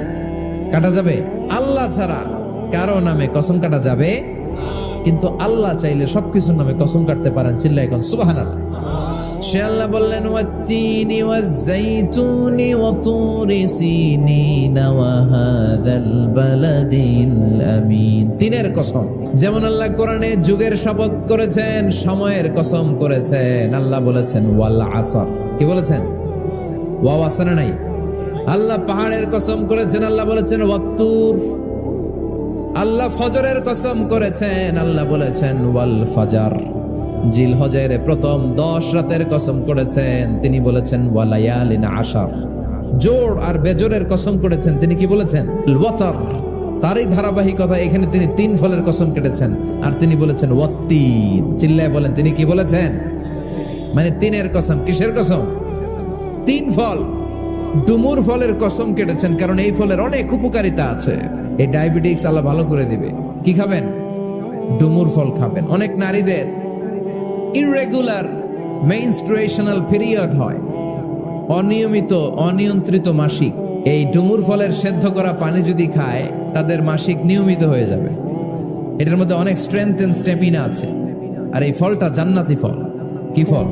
কাটা যাবে? আল্লাহ ছাড়া কারো নামে কসম কাটা যাবে? কিন্তু আল্লাহ চাইলে সবকিছুর নামে কসম কাটতে পারেন। চিল্লায় কোন সুবহানাল্লাহ। সে আল্লাহ বললেন, ওয়াত-তিনি ওয়াজ-যাইতুনি ওয়া তুরি সিনিনা ওয়া হাযাল বালাদিল আমিন। 3-এর কসম। যেমন আল্লাহ কোরআনে যুগের শপথ করেছেন, সময়ের কসম করেছেন। আল্লাহ বলেছেন ওয়াল আসর। কি বলেছেন? ওয়াও আছে না নাই? আল্লাহ পাহাড়ের কসম করেছেন, আল্লাহ বলেছেন ওয়াত-তুর। আল্লাহ ফজরের কসম করেছেন, আল্লাহ বলেছেন ওয়াল ফাজর। জিলহজের প্রথম 10 রাতের কসম করেছেন, তিনি বলেছেন ওয়ালায়ালিন আশার। জোড় আর বেজোরের কসম করেছেন, তিনি কি বলেছেন? ওয়াতর। তারই ধারাবাহিকতা এখানে তিনি 3 ফলের কসম কেটেছেন, আর তিনি বলেছেন ওয়াত্তিন। চিল্লায় বলেন, তিনি কি বলেছেন? মানে 3-এর কসম। কিসের কসম? 3 ফল। ডুমুর ফলের কসম কেটেছেন, কারণ এই ফলের অনেক উপকারিতা আছে। এই ডায়াবেটিস আল্লাহ ভালো করে দিবে। কি খাবেন? ডুমুর ফল খাবেন। অনেক নারীদের ইররেগুলার মেনস্ট্রুয়েশনাল পিরিয়ড হয়, অনিয়মিত অনিয়ন্ত্রিত মাসিক। এই ডুমুর ফলের সেদ্ধ করা পানি যদি খায়, তাদের মাসিক নিয়মিত হয়ে যাবে। এটার মধ্যে অনেক স্ট্রেংথ এন্ড স্ট্যামিনা আছে। আর এই ফলটা জান্নাতি ফল। কি ফল?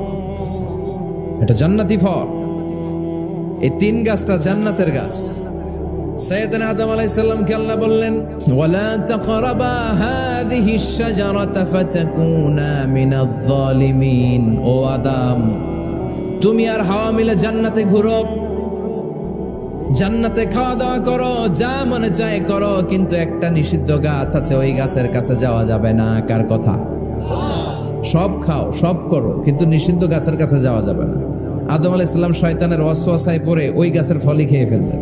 এটা জান্নাতি ফল। এই 3 গাছটা জান্নাতের গাছ। সাইয়েদনা আদম আলাইহিস সালামকে আল্লাহ বললেন, ওয়ালা তাকরাবা হাযিহিশ শাজারাতা ফাতাকুনা মিনাজ জালিমিন। ও আদম, তুমি আর হাওয়া মিলে জান্নাতে ঘুরো, জান্নাতে খাওয়া দাওয়া করো, যা মনে চায় করো, কিন্তু একটা নিষিদ্ধ গাছ আছে, ওই গাছের কাছে যাওয়া যাবে না। কার কথা? সব খাও, সব করো, কিন্তু নিষিদ্ধ গাছের কাছে যাওয়া যাবে না। আদম আলাইহিস সালাম শয়তানের ওয়াসওয়াসায় পড়ে ওই গাছের ফলই খেয়ে ফেললেন।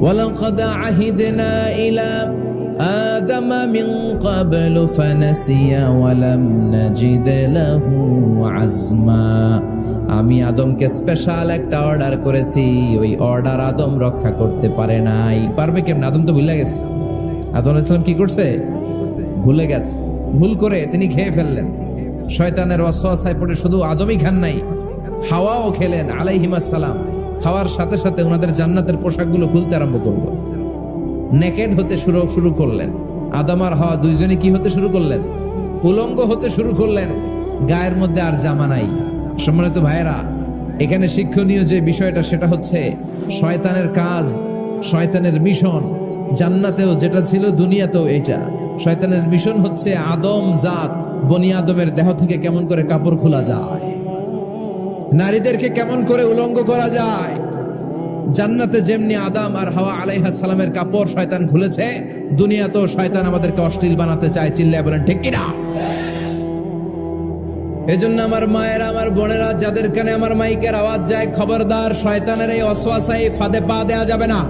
ওয়ালাকাদ আহিদনা ইলা আদম মিন ক্বাবলু ফানাসিয়া ওয়া লাম নাজিদ লাহু আজমা। আমি আদমকে স্পেশাল একটা অর্ডার করেছি, ওই অর্ডার আদম রক্ষা করতে পারে নাই। পারবে কেমন? আদম তো ভুলে গেছে। আদম আলাইহিস সালাম কি করছে? ভুলে গেছে। ভুল করে তিনি খেয়ে ফেললেন। শয়তানের ওয়াসওয়াসায় পড়ে শুধু আদমই খান নাই, হাওয়াও খেলেন আলাইহিমাস সালাম। খাওয়ার সাথে সাথে ওনাদের জান্নাতের পোশাকগুলো খুলতে আরম্ভ করলো, নেকেড হতে শুরু করলেন। আদম আর হাওয়া দুইজনে কি হতে শুরু করলেন? উলঙ্গ হতে শুরু করলেন। গায়ের মধ্যে আর জামা নাই। সম্মানিত ভাইয়েরা, এখানে শিক্ষণীয় যে বিষয়টা সেটা হচ্ছে শয়তানের কাজ, শয়তানের মিশন জান্নাতেও যেটা ছিল দুনিয়াতেও এটা। শয়তানের মিশন হচ্ছে আদম জাত, বনি আদমের দেহ থেকে কেমন করে কাপড় খোলা যায়, নারীদেরকে কেমন করে উলঙ্গ করা যায়। জান্নাতে যেমনি আদম আর হাওয়া আলাইহিস সালামের কাপড় শয়তান খুলেছে, দুনিয়াতেও শয়তান আমাদেরকে অশ্লীল বানাতে চায়। চিল্লায় বলেন ঠিক কিনা? এজন্য আমার মায়েরা, আমার বোনেরা, যাদের কানে আমার মাইকের আওয়াজ যায়, খবরদার, শয়তানের এই ওয়াসওয়াসায় ফাঁদে পা দেয়া যাবে না।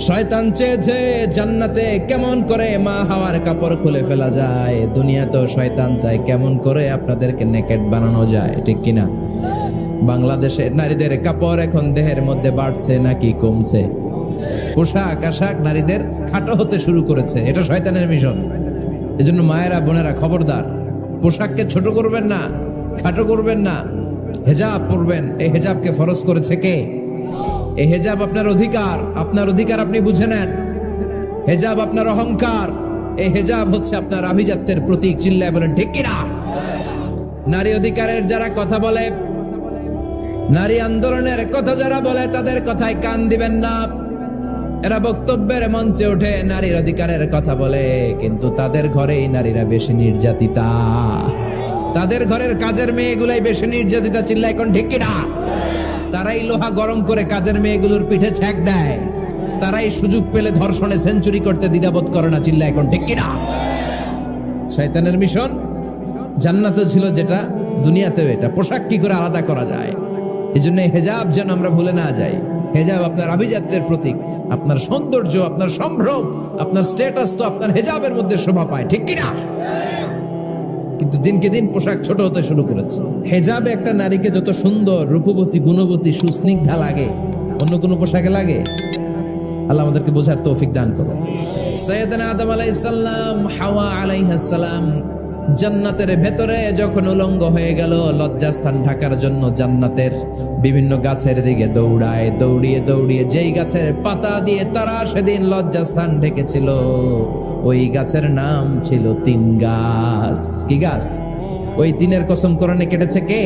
শয়তান চেয়েছে জান্নাতে কেমন করে মা হাওয়ার কাপড় খুলে ফেলা যায়, দুনিয়াতেও শয়তান চায় কেমন করে আপনাদেরকে নেকেড বানানো যায়। ঠিক কিনা? বাংলাদেশে নারীদের কাপড় এখন দেহের মধ্যে বাড়ছে নাকি কমছে? পোশাক আশাক নারীদের খাটো হতে শুরু করেছে, এটা শয়তানের মিশন। এজন্য মায়েরা বোনেরা খবরদার, পোশাককে ছোট করবেন না, খাটো করবেন না, হেজাব পরবেন। এই হেজাবকে ফরজ করেছে কে? এই হেজাব আপনার অধিকার, আপনার অধিকার আপনি বুঝে নেন। হেজাব আপনার অহংকার, এই হেজাব হচ্ছে আপনার আভিজাত্যের প্রতীক। চিল্লায় বলেন ঠিক কিনা? নারী অধিকারের যারা কথা বলে, নারী আন্দোলনের কথা যারা বলে, তাদের কথায় কান দিবেন না। এরা বক্তব্যের মঞ্চে উঠে নারীর অধিকারের কথা বলে, কিন্তু তাদের ঘরেই নারীরা বেশি নির্যাতিতা, তাদের ঘরের কাজের মেয়েগুলাই বেশি নির্যাতিতা। চিল্লায় কোন ঠিক কিনা? তারাই লোহা গরম করে কাজের মেয়েগুলোর পিঠে ছ্যাঁক দেয়, তারাই সুযোগ পেলে ধর্ষণে সেঞ্চুরি করতে দ্বিধাবোধ করে না। চিল্লায় কোন ঠিক কিনা? শয়তানের মিশন জান্নাতে ছিল যেটা, দুনিয়াতেও এটা। পোশাক কি করে আলাদা করা যায়? এই জন্য হেজাব যেন আমরা ভুলে না যাই। হেজাব আপনার আভিজাত্যের প্রতীক, আপনার সৌন্দর্য, আপনার সম্ভ্রম, আপনার স্ট্যাটাস তো আপনার হেজাবের মধ্যে শোভা পায়। ঠিক কিনা? কিন্তু দিনকে দিন পোশাক ছোট হতে শুরু করেছে। হেজাবে একটা নারীকে যত সুন্দর, রূপবতী, গুণবতী, সুস্নিগ্ধা লাগে, অন্য কোনো পোশাকে লাগে? আল্লাহ আমাদেরকে বোঝার তৌফিক দান করুন। সাইয়েদনা আদম আলাইহিস সালাম, হাওয়া আলাইহিস সালাম জান্নাতের ভেতরে যখন উলঙ্গ হয়ে গেল, লজ্জাস্থান ঢাকার জন্য জান্নাতের বিভিন্ন গাছের দিকে দৌড়ায়, দৌড়িয়ে দৌড়িয়ে যেই গাছের পাতা দিয়ে তারা সেদিন লজ্জাস্থান ঢেকেছিল, ওই গাছের নাম ছিল তিন গাছ। কি গাছ? ওই তিনের কসম কোরআনে কেটেছে কে?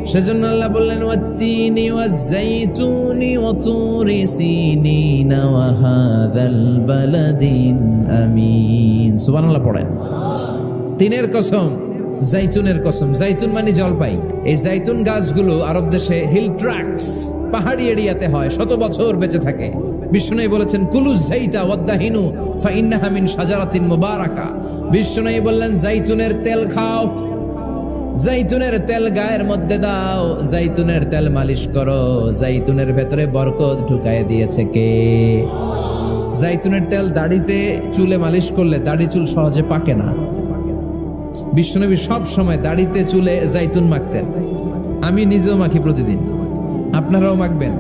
সেজন্য আল্লাহ বললেন, ওয়াত-তিনি ওয়াজ-যাইতুনি ওয়া তুরি সিনিনা ওয়া হাযাল বালাদিন আমিন। সুবহানাল্লাহ পড়েন। তিনের কসম, জাইতুনের কসম। জাইতুন মানে জলপাই। এই জাইতুন গাছগুলো আরব দেশে হিল ট্রাক্স, পাহাড়ি এরিয়াতে হয়, শত বছর বেঁচে থাকে। বিষ্ণু বলেছেন, কুলু জাইতা ওয়াদাহিনু ফাইন্নাহা মিন শাজারাতিন মুবারাকা। বিষ্ণু বললেন, জাইতুনের তেল খাও, জাইতুনের তেল গায়ের মধ্যে দাও, জাইতুনের তেল মালিশ করো, জাইতুনের ভেতরে বরকত ঢুকায় দিয়েছে কে? জাইতুনের তেল দাড়িতে, চুলে মালিশ করলে দাড়ি চুল সহজে পাকে না। বিশ্বনবী সব সময় দাড়িতে চুলে জাইতুন মাখতেন। আমি নিজেও মাখি প্রতিদিন, আপনারাও মাখবেন।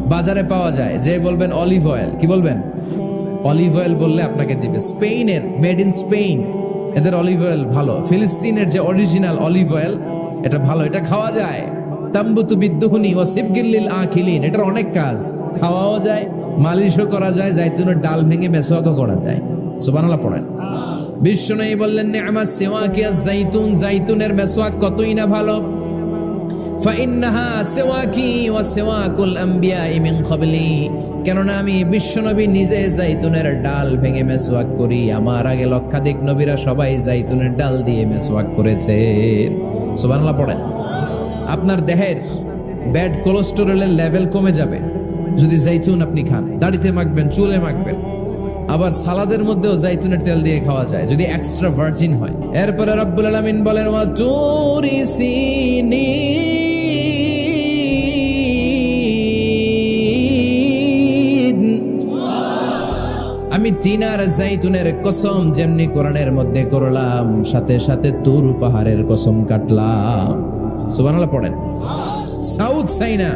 বাজারে পাওয়া যায়, যে বলবেন অলিভ অয়েল, কি বলবেন? অলিভ অয়েল বললে আপনাকে দিবে। স্পেনের, মেড ইন স্পেন, এদের অলিভ অয়েল ভালো। ফিলিস্তিনের যে অরিজিনাল অলিভ অয়েল, এটা ভালো, এটা খাওয়া যায়। তাম্বুতু বিদ্দুহুনি ওয়া সিবগিল আখিলিন, এটার অনেক কাজ, খাওয়াও যায়, মালিশও করা যায়, জাইতুনের ডাল ভেঙে মেসওয়াকও করা যায়। সুবহানাল্লাহ পড়েন। বিষ্ণু বললেন, নি'মাস সিওয়াকি আজ-জাইতুন, জাইতুনের মেসওয়াক কতই না ভালো। ফাইন্নাহা সিওয়াকি ওয়া সিওয়াকুল আমবিয়াই মিন ক্বাবলি, কেননা আমি বিশ্বনবী নিজে জাইতুনের ডাল ভেঙে মেসওয়াক করি, আমার আগে লক্ষাধিক নবীরা সবাই জাইতুনের ডাল দিয়ে মেসওয়াক করেছেন। সুবহানাল্লাহ পড়েন। আপনার দেহের ব্যাড কোলেস্টেরলের লেভেল কমে যাবে যদি জাইতুন আপনি খান। দাড়িতে মাখবেন, চুলে মাখবেন, আবার সালাদের মধ্যেও জাইতুনের তেল দিয়ে খাওয়া যায় যদি এক্সট্রা ভার্জিন হয়। এরপরে রব্বুল আলামিন বলেন, ওয়া তুরি সিনিন, আমি তিন আর জাইতুনের কসম যেমনি কোরআনের মধ্যে করলাম, সাথে সাথে তুর পাহাড়ের কসম কাটলাম। সুবহানাল্লাহ পড়েন। সাউথ সাইনা,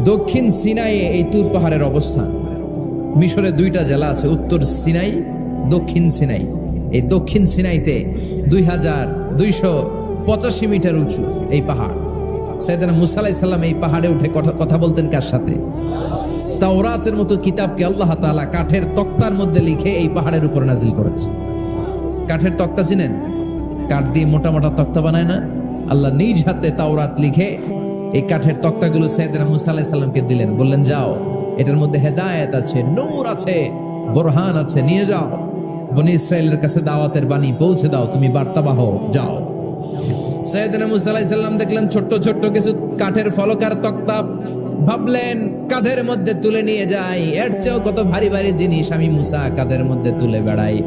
দক্ষিণ সিনাইয়ে এই তুর পাহাড়ের অবস্থান। মিশরে দুইটা জেলা আছে, উত্তর সিনাই, দক্ষিণ সিনাই। এই দক্ষিণ সিনাইতে 2285 মিটার উঁচু এই পাহাড়। সাইয়েদনা মুসা আলাইহিস সালাম এই পাহাড়ে উঠে কথা বলতেন কার সাথে? তাওরাতের মতো কিতাবকে আল্লাহ তাআলা কাঠের তক্তার মধ্যে লিখে এই পাহাড়ের উপর নাজিল করেছে। কাঠের তক্তা চিনেন? কাঠ দিয়ে মোটা মোটা তক্তা বানায় না? আল্লাহ নিজ হাতে তাওরাত লিখে এই কাঠের তক্তাগুলো সাইয়েদনা মুসা আলাইহিস সালামকে দিলেন, বললেন যাও, এটার মধ্যে হেদায়েত আছে, নূর আছে, বোরহান আছে, নিয়ে যাও, বনি ইসরায়েলের কাছে দাওয়াতের বাণী পৌঁছে দাও, তুমি বার্তাবাহ, যাও। সাইয়েদনা মুসা আলাইহিস সালাম দেখলেন ছোট্ট ছোট্ট কিছু কাঠের ফলকার তক্তা, ভাবলেন কাঁধের মধ্যে তুলে নিয়ে যাই, এর চেয়েও কত ভারী ভারী জিনিস আমি মুসা কাঁধের মধ্যে তুলে বেড়াই।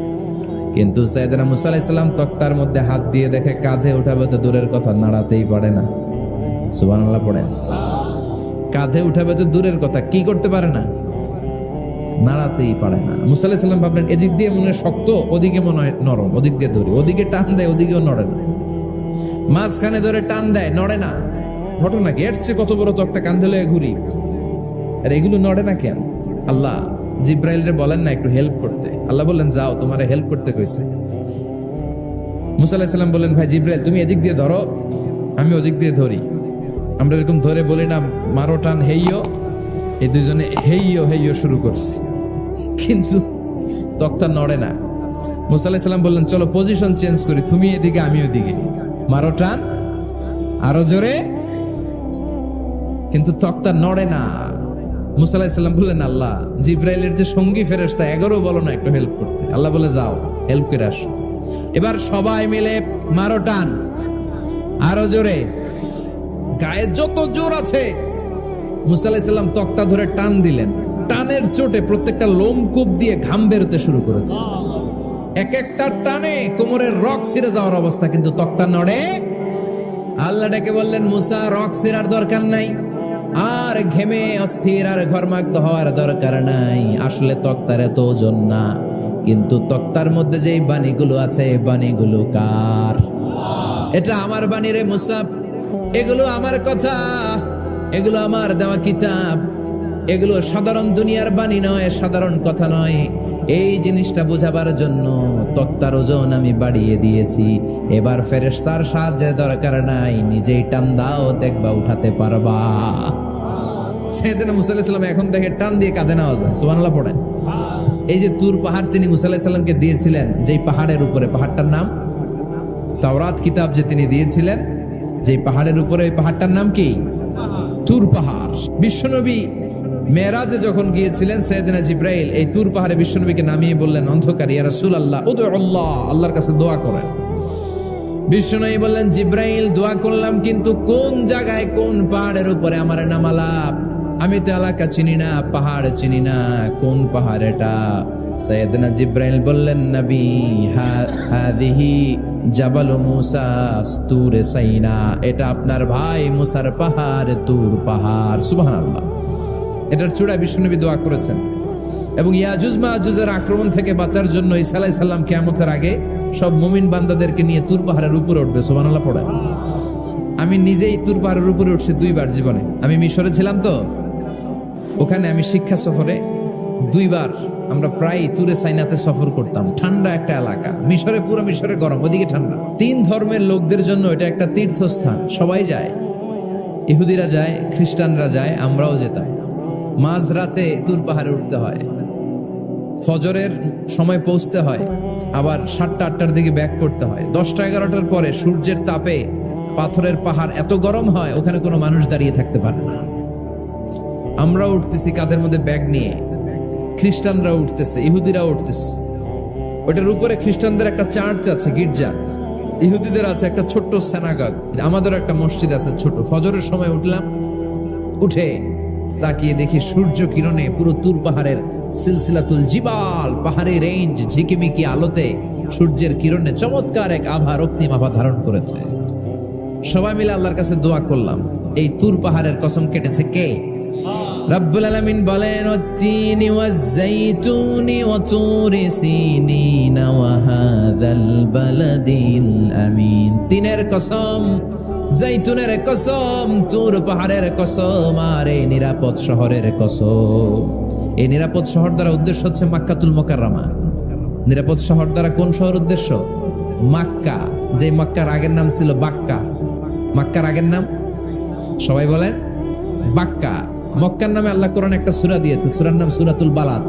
কিন্তু সাইয়েদনা মুসা আলাইহিস সালাম তক্তার মধ্যে হাত দিয়ে দেখে কাঁধে উঠাবে তো দূরের কথা, নাড়াতেই পারে না। সুবহানাল্লাহ পড়েন। কাঁধে উঠাবে তো দূরের কথা, কি করতে পারে না? নাড়াতেই পারে না। মুসা আলাইহিস সালাম ভাবলেন এদিক দিয়ে মনে হয় শক্ত, ওদিকে মনে হয় নরম, ওদিক দিয়ে ধরি, ওদিকে টান দেয়, ওদিকেও নড়ে না, মাঝখানে ধরে টান দেয়, নড়ে না। ঘটনা কি? এর চেয়ে কত বড় তক্তা কাঁধে লয়ে ঘুরি, আর এগুলো নড়ে না কেন? আল্লাহ জিব্রাইলরে বলেন না একটু হেল্প করতে? আল্লাহ বললেন যাও, তোমারে হেল্প করতে কইছে। মুসা আলাইহিস সালাম বললেন ভাই জিব্রাইল তুমি এদিক দিয়ে ধরো, আমি ওদিক দিয়ে ধরি। আমরা এরকম ধরে বলি না মারো টান হেইয়ো, এই দুজনে হেইয়ো হেইয়ো শুরু করছে, কিন্তু তক্তা নড়ে না। মুসা আলাইহিস সালাম বললেন চলো পজিশন চেঞ্জ করি, তুমি এদিকে আমি ওদিকে, মারো টান আরো জোরে, কিন্তু তক্তা নড়ে না। মুসা আলাইহিস সালাম বললেন আল্লাহ জিব্রাইলের যে সঙ্গী ফেরেশতা 11 বলো না একটু হেল্প করতে। আল্লাহ বলে যাও হেল্প করে আসো। এবার সবাই মিলে মারো টান আরো জোরে, গায়ে যত জোর আছে মুসা আলাইহিস সালাম তক্তা ধরে টান দিলেন। টানের চোটে প্রত্যেকটা লোমকূপ দিয়ে ঘাম বেরোতে শুরু করেছে। এক একটা টানে কোমরের রক ছিঁড়ে যাওয়ার অবস্থা, কিন্তু তক্তা নড়ে। আল্লাহ ডেকে বললেন মুসা রক ছিঁড়ার দরকার নাই, আর ঘেমে অস্থির আর ঘর্মাক্ত হওয়ার দরকার নাই। আসলে তক্তার এত ওজন না, কিন্তু তক্তার মধ্যে যে বাণীগুলো আছে বাণীগুলো কার? এটা আমার বাণী রে মুসা, এগুলো আমার কথা, এগুলো আমার দেওয়া কিতাব, এগুলো সাধারণ দুনিয়ার বাণী নয়, সাধারণ কথা নয়। এই জিনিসটা বোঝাবার জন্য তক্তার ওজন আমি বাড়িয়ে দিয়েছি। এবার ফেরেশতার সাহায্যের দরকার নাই, নিজেই টান দাও, দেখবা উঠাতে পারবা। সাইয়েদনা মুসা আলাইহিস সালাম এখন দেখে টান দিয়ে কাঁধে নেওয়া যায়। সুবহানাল্লাহ পড়েন। এই যে তুর পাহাড় তিনি মুসা আলাইহিস সালামকে দিয়েছিলেন, যেই পাহাড়ের উপরে, পাহাড়টার নাম তাওরাত কিতাব যে তিনি দিয়েছিলেন, যে পাহাড়ের উপরে, ওই পাহাড়টার নাম কি? তুর পাহাড়। বিশ্বনবী মেরাজে যখন গিয়েছিলেন সাইয়েদনা জিব্রাইল এই তুর পাহাড়ে বিশ্বনবীকে নামিয়ে বললেন অন্ধকারে ইয়া রাসূলুল্লাহ উদউ আল্লাহ, আল্লাহর কাছে দোয়া করেন। বিশ্বনবী বললেন জিব্রাইল দোয়া করলাম, কিন্তু কোন জায়গায় কোন পাহাড়ের উপরে আমারে নামালা? আমি তো এলাকা চিনি না, পাহাড় চিনি না, কোন পাহাড় এটা? সাইয়েদনা জিব্রাইল বললেন নবী হাদিহি জাবাল মুসা তুরে সাইনা, এটা আপনার ভাই মুসার পাহাড়, তুর পাহাড়। সুবহানাল্লাহ। এটার চূড়ায় বিশ্বনবী দোয়া করেছেন। এবং ইয়াজুজ মাজুজের আক্রমণ থেকে বাঁচার জন্য ঈসা আলাইহিস সালাম কিয়ামতের আগে সব মুমিন বান্দাদেরকে নিয়ে তুর পাহাড়ের উপরে উঠবে। সুবহানাল্লাহ পড়েন। আমি নিজেই তুর পাহাড়ের উপরে উঠছি 2 বার জীবনে। আমি মিশরে ছিলাম তো, ওখানে আমি শিক্ষা সফরে 2 বার আমরা প্রায় তুরে সাইনাতে সফর করতাম। ঠান্ডা একটা এলাকা, মিশরে পুরো মিশরে গরম, ওদিকে ঠান্ডা। 3 ধর্মের লোকদের জন্য এটা একটা তীর্থস্থান, সবাই যায়, ইহুদিরা যায়, খ্রিস্টানরা যায়, আমরাও যেতাম। মাঝরাতে তুর পাহাড়ে উঠতে হয়, ফজরের সময় পৌঁছতে হয়, আবার 7টা-8টার দিকে ব্যাক করতে হয়। 10টা-11টার পরে সূর্যের তাপে পাথরের পাহাড় এত গরম হয় ওখানে কোনো মানুষ দাঁড়িয়ে থাকতে পারে না। আমরা উঠতেছি কাঁধের মধ্যে ব্যাগ নিয়ে, খ্রিস্টানরা উঠতেছে, ইহুদিরা উঠতেছে। ওটার উপরে খ্রিস্টানদের একটা চার্চ আছে, গির্জা, ইহুদিদের আছে একটা ছোট্ট সিনাগগ, আমাদের একটা মসজিদ আছে ছোট। ফজরের সময় উঠলাম, উঠে তাকিয়ে দেখি সূর্য কিরণে পুরো তুর পাহাড়ের সিলসিলাতুল জিবাল, পাহাড়ি রেঞ্জ ঝিকিমিকি আলোতে সূর্যের কিরণে চমৎকার এক আভা, রক্তিম আভা ধারণ করেছে। সবাই মিলে আল্লাহর কাছে দোয়া করলাম। এই তুর পাহাড়ের কসম কেটেছে কে? রব্বুল আলামিন বলেন ওয়াত-তিনি ওয়াজ-যাইতুনি ওয়া তুরি সিনিনা ওয়া হাযাল বালাদিল আমিন। তিনের কসম, জাইতুনের কসম, তুর পাহাড়ের কসম, আর এই নিরাপদ শহরের কসম। এই নিরাপদ শহর দ্বারা উদ্দেশ্য হচ্ছে মাক্কাতুল মুকাররমা। নিরাপদ শহর দ্বারা কোন শহর উদ্দেশ্য? মক্কা। যে মক্কার আগের নাম ছিল বাক্কা। মক্কার আগের নাম সবাই বলেন বাক্কা। মক্কার নামে আল্লাহ কোরআন একটা সূরা দিয়েছে, সূরার নাম সূরাতুল বালাদ।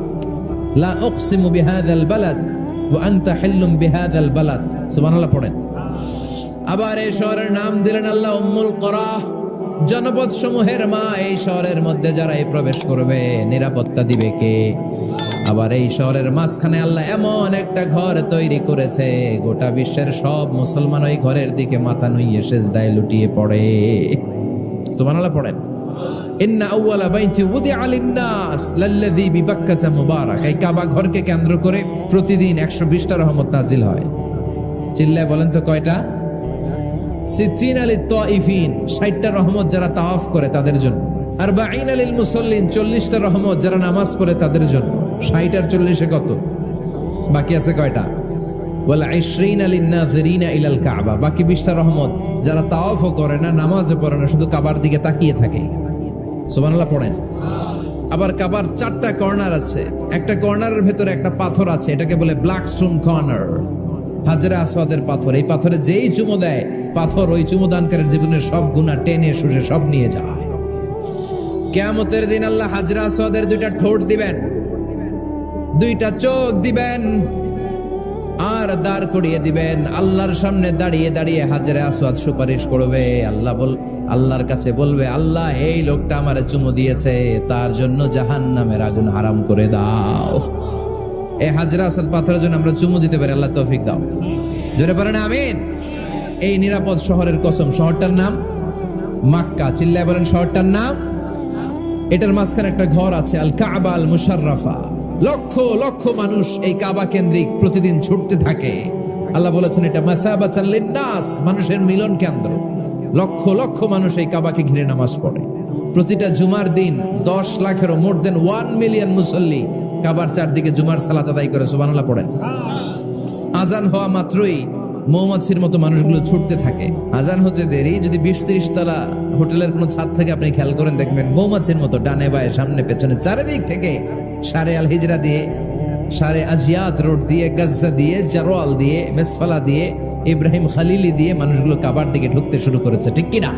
লা উকসিমু বিহাযাল বালাদ ওয়া আনতা হিল্লুম বিহাযাল বালাদ। সুবহানাল্লাহ পড়েন। আবার এই শহরের নাম দিলেন আল্লাহ উম্মুল কুরা, জনপদ সমূহের মা। এই শহরের মধ্যে যারা এই প্রবেশ করবে নিরাপত্তা দিবে কে? আবার এই শহরের মাঝখানে আল্লাহ এমন একটা ঘর তৈরি করেছে, গোটা বিশ্বের সব মুসলমান ওই ঘরের দিকে মাথা নুইয়ে সিজদায় লুটিয়ে পড়ে। সুবহানাল্লাহ পড়েন। ইন্না আউওয়ালা বাইতি উদিআ লিন-নাস লাল্লাযী বিবাক্কাতা মুবারাক। এই কাবা ঘরকে কেন্দ্র করে প্রতিদিন 120টা রহমত নাজিল হয়। চিল্লায় বলেন তো কয়টা? 60 লিত তাইফিন, 60টা রহমত যারা তাওয়াফ করে তাদের জন্য। 40 লিল মুসাল্লিন, 40টা রহমত যারা নামাজ পড়ে তাদের জন্য। 60 আর 40 কত? বাকি আছে কয়টা? ওয়াল 20 লিন-নাযিরিনা ইলাল কাবা, বাকি 20টা রহমত যারা তাওয়াফও করে না, নামাজও পড়ে না, শুধু কাবার দিকে তাকিয়ে থাকে। সুবহানাল্লাহ পড়েন। আবার কাবার 4টা কর্নার আছে, একটা কর্নারের ভেতরে একটা পাথর আছে, এটাকে বলে ব্ল্যাক স্টোন কর্নার, হাজরে আসওয়াদের পাথর। এই পাথরে যেই চুমো দেয়, পাথর ওই চুমোদানকারীর জীবনের সব গুনাহ টেনে শুষে সব নিয়ে যায়। কিয়ামতের দিন আল্লাহ হাজরে আসওয়াদের 2টা ঠোঁট দিবেন, 2টা চোখ দিবেন, আর দাঁড় করিয়ে দিবেন। আল্লাহর সামনে দাঁড়িয়ে দাঁড়িয়ে হাজরে আসওয়াদ সুপারিশ করবে। আল্লাহর কাছে বলবে, আল্লাহ এই লোকটা আমারে চুমু দিয়েছে, তার জন্য জাহান্নামের আগুন হারাম করে দাও। এই হাজরে আসওয়াদ পাথরের জন্য আমরা চুমু দিতে পারি, আল্লাহ তৌফিক দাও। জোরে বলেন আমিন। এই নিরাপদ শহরের কসম, শহরটার নাম মক্কা। চিল্লায় বলেন শহরটার নাম। এটার মাঝখানে একটা ঘর আছে, আল কাবা আল মুশাররাফা। লক্ষ লক্ষ মানুষ এই কাবা কেন্দ্রিক প্রতিদিন ছুটতে থাকে। আল্লাহ বলেছেন এটা মাসাবাতান লিন-নাস, মানুষের মিলন কেন্দ্র। লক্ষ লক্ষ মানুষ এই কাবাকে ঘিরে নামাজ পড়ে। প্রতিটা জুমার দিন 10 লাখেরও মোর দেন 1 মিলিয়ন মুসল্লি কাবার চারদিকে জুমার সালাত আদায় করে। সুবহানাল্লাহ পড়েন। আজান হওয়া মাত্রই মৌমাছির মতো মানুষগুলো ছুটতে থাকে। আজান হতে দেরি, যদি 20-30 তলা হোটেলের কোনো ছাদ থেকে আপনি খেয়াল করেন, দেখবেন মৌমাছির মতো ডানে বায়ে সামনে পেছনে চারিদিক থেকে শারে আল হিজরা দিয়ে, শারে আজিয়াত রোড দিয়ে, গাজ্জা দিয়ে, জারওয়াল দিয়ে, মেসফালা দিয়ে, ইব্রাহিম খালিলি দিয়ে মানুষগুলো কাবার দিকে ঢুকতে শুরু করেছে, ঠিক কিনা?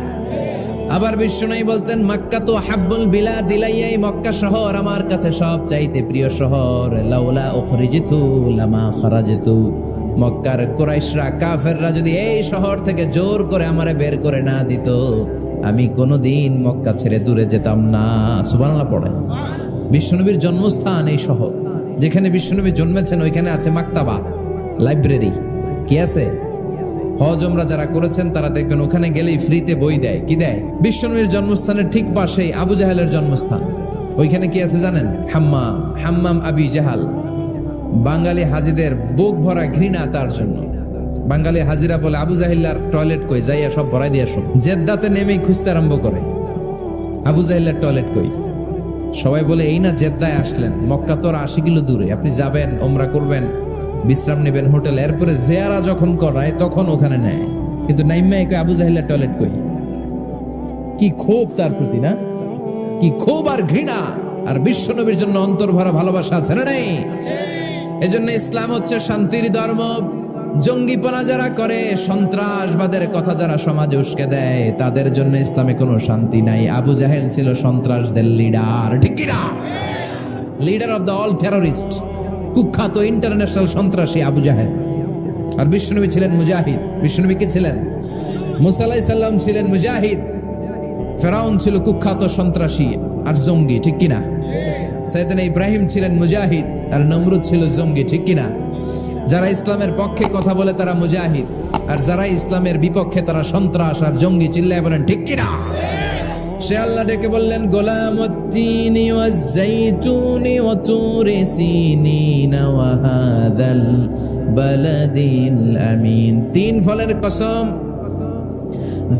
আবার বিশ্বনবী বলতেন, মক্কা তো হাব্বুল বিলাদ ইলাইয়া, মক্কা শহর আমার কাছে সব চাইতে প্রিয় শহর। লাউলা উখরিজিতু লামা খারাজতু, মক্কার কুরাইশরা কাফেররা যদি এই শহর থেকে জোর করে আমারে বের করে না দিত, আমি কোনোদিন মক্কা ছেড়ে দূরে যেতাম না। সুবহানাল্লাহ পড়েন। বিশ্বনবীর জন্মস্থান এই শহর, যেখানে বিশ্বনবী জন্মেছেন ওইখানে আছে মাকতাবা, লাইব্রেরি। কি আছে? হজ ওমরা যারা করেছেন তারা দেখবেন ওখানে গেলেই ফ্রিতে বই দেয়। কি দেয়? বিশ্বনবীর জন্মস্থানের ঠিক পাশেই আবু জাহেলের জন্মস্থান। ওইখানে কি আছে জানেন? হাম্মাম, হাম্মাম আবি জাহাল। বাঙালি হাজিদের বুক ভরা ঘৃণা তার জন্য। বাঙালি হাজিরা বলে, আবু জাহিল্লার টয়লেট কই, যাইয়া সব ভরাই দিয়ে আসুন। জেদ্দাতে নেমেই খুঁজতে আরম্ভ করে, আবু জাহিল্লার টয়লেট কই। সবাই বলে, এই না জেদ্দায় আসলেন, মক্কা তো 80 কিলো দূরে, আপনি যাবেন, ওমরা করবেন, বিশ্রাম নেবেন হোটেলে, এরপরে জিয়ারা যখন করায় তখন ওখানে নেয়। কিন্তু নাইম্মাই কই আবু জাহিল্লার টয়লেট কই। কি ক্ষোভ তার প্রতি, না? কি ক্ষোভ আর ঘৃণা। আর বিশ্বনবীর জন্য অন্তর ভরা ভালোবাসা আছে না নাই? এজন্য ইসলাম হচ্ছে শান্তির ধর্ম। জঙ্গিপনা যারা করে, সন্ত্রাসবাদের কথা যারা সমাজে উস্কে দেয়, তাদের জন্য ইসলামে কোনো শান্তি নাই। আবু জাহেল ছিল সন্ত্রাসদের লিডার, ঠিক কি না? Leader of the all terrorist, কুখ্যাত ইন্টারন্যাশনাল সন্ত্রাসী আবু জাহেল। আর বিশ্বনবী ছিলেন মুজাহিদ। বিশ্বনবী কি ছিলেন? মুসা আলাইহিস সালাম ছিলেন মুজাহিদ। ফেরাউন ছিল কুখ্যাত সন্ত্রাসী আর জঙ্গি, ঠিক কিনা? সাইয়েদনা ইব্রাহিম ছিলেন মুজাহিদ আর নমরুদ ছিল জঙ্গি, ঠিক কিনা? যারা ইসলামের পক্ষে কথা বলে তারা মুজাহিদ, আর যারা ইসলামের বিপক্ষে তারা সন্ত্রাস আর জঙ্গি। চিল্লায় বলেন ঠিক কিনা? সে আল্লাহ ডেকে বললেন, গোলামুত্তিনি ওয়াজ-যাইতুনি ওয়া তুরি সিনিনা ওয়া হাযাল বালাদিল আমিন। 3 ফলের কসম,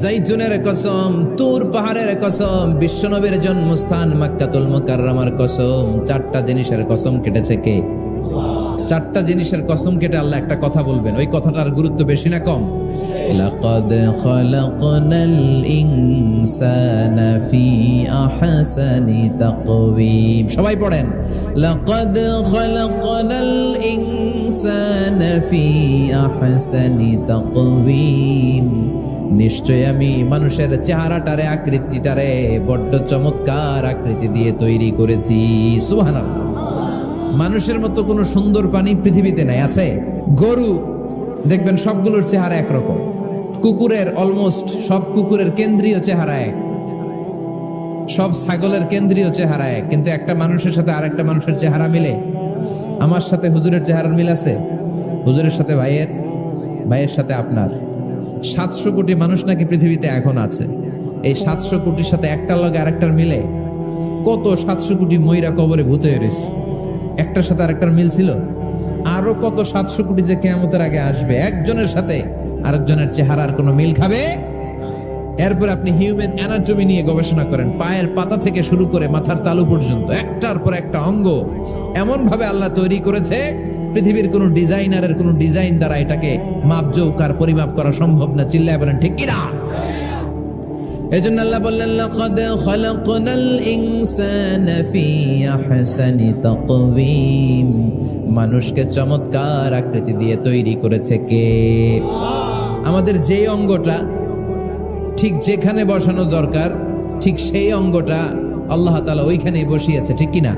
জাইতুনের কসম, তুর পাহাড়ের কসম, বিশ্বনবীর জন্মস্থান মক্কাতুল মুকাররমার কসম। 4টা জিনিসের কসম কেটেছে কে? চারটা জিনিসের কসম কেটে আল্লাহ একটা কথা বলবেন, ওই কথাটার গুরুত্ব বেশি না কম? লাকাদ খালাকনাল ইনসানা ফি আহসানি তাকওয়িম। সবাই পড়েন, লাকাদ খালাকনাল ইনসানা ফি আহসানি তাকওয়িম। নিশ্চয় আমি মানুষের চেহারাটারে, আকৃতিটারে বড্ড চমৎকার আকৃতি দিয়ে তৈরি করেছি। সুবহানাল্লাহ। মানুষের মতো কোনো সুন্দর প্রাণী পৃথিবীতে নাই। আছে? গরু দেখবেন সবগুলোর চেহারা একরকম, কুকুরের অলমোস্ট সব কুকুরের কেন্দ্রীয় চেহারা এক, সব ছাগলের কেন্দ্রীয় চেহারা এক, কিন্তু একটা মানুষের সাথে আরেকটা মানুষের চেহারা মিলে? আমার সাথে হুজুরের চেহারার মিল আছে, হুজুরের সাথে ভাইয়ের, ভাইয়ের সাথে আপনার। 700 কোটি মানুষ নাকি পৃথিবীতে এখন আছে। এই 700 কোটির সাথে একটার লগে আরেকটার মিলে? কত 700 কোটি ময়রা কবরে ভূত হয়ে রয়েছে, একটার সাথে আরেকটার মিল ছিল? আরো কত 700 কোটি যে কিয়ামতের আগে আসবে, একজনের সাথে আরেকজনের চেহারার কোনো মিল খাবে? এরপর আপনি হিউম্যান অ্যানাটমি নিয়ে গবেষণা করেন, পায়ের পাতা থেকে শুরু করে মাথার তালু পর্যন্ত একটার পর একটা অঙ্গ এমন ভাবে আল্লাহ তৈরি করেছে, পৃথিবীর কোনো ডিজাইনারের কোনো ডিজাইন দ্বারা এটাকে মাপজোক আর পরিমাপ করা সম্ভব না। চিল্লায় বলেন ঠিক কিনা? এজন্য আল্লাহ বললেন, লাকাদ খালাকনাল ইনসানা ফি আহসানি তাকওয়িম। মানুষকে চমৎকার আকৃতি দিয়ে তৈরি করেছে কে? আমাদের যে অঙ্গটা ঠিক যেখানে বসানো দরকার, ঠিক সেই অঙ্গটা আল্লাহ তাআলা ওইখানেই বসিয়েছে, ঠিক কিনা?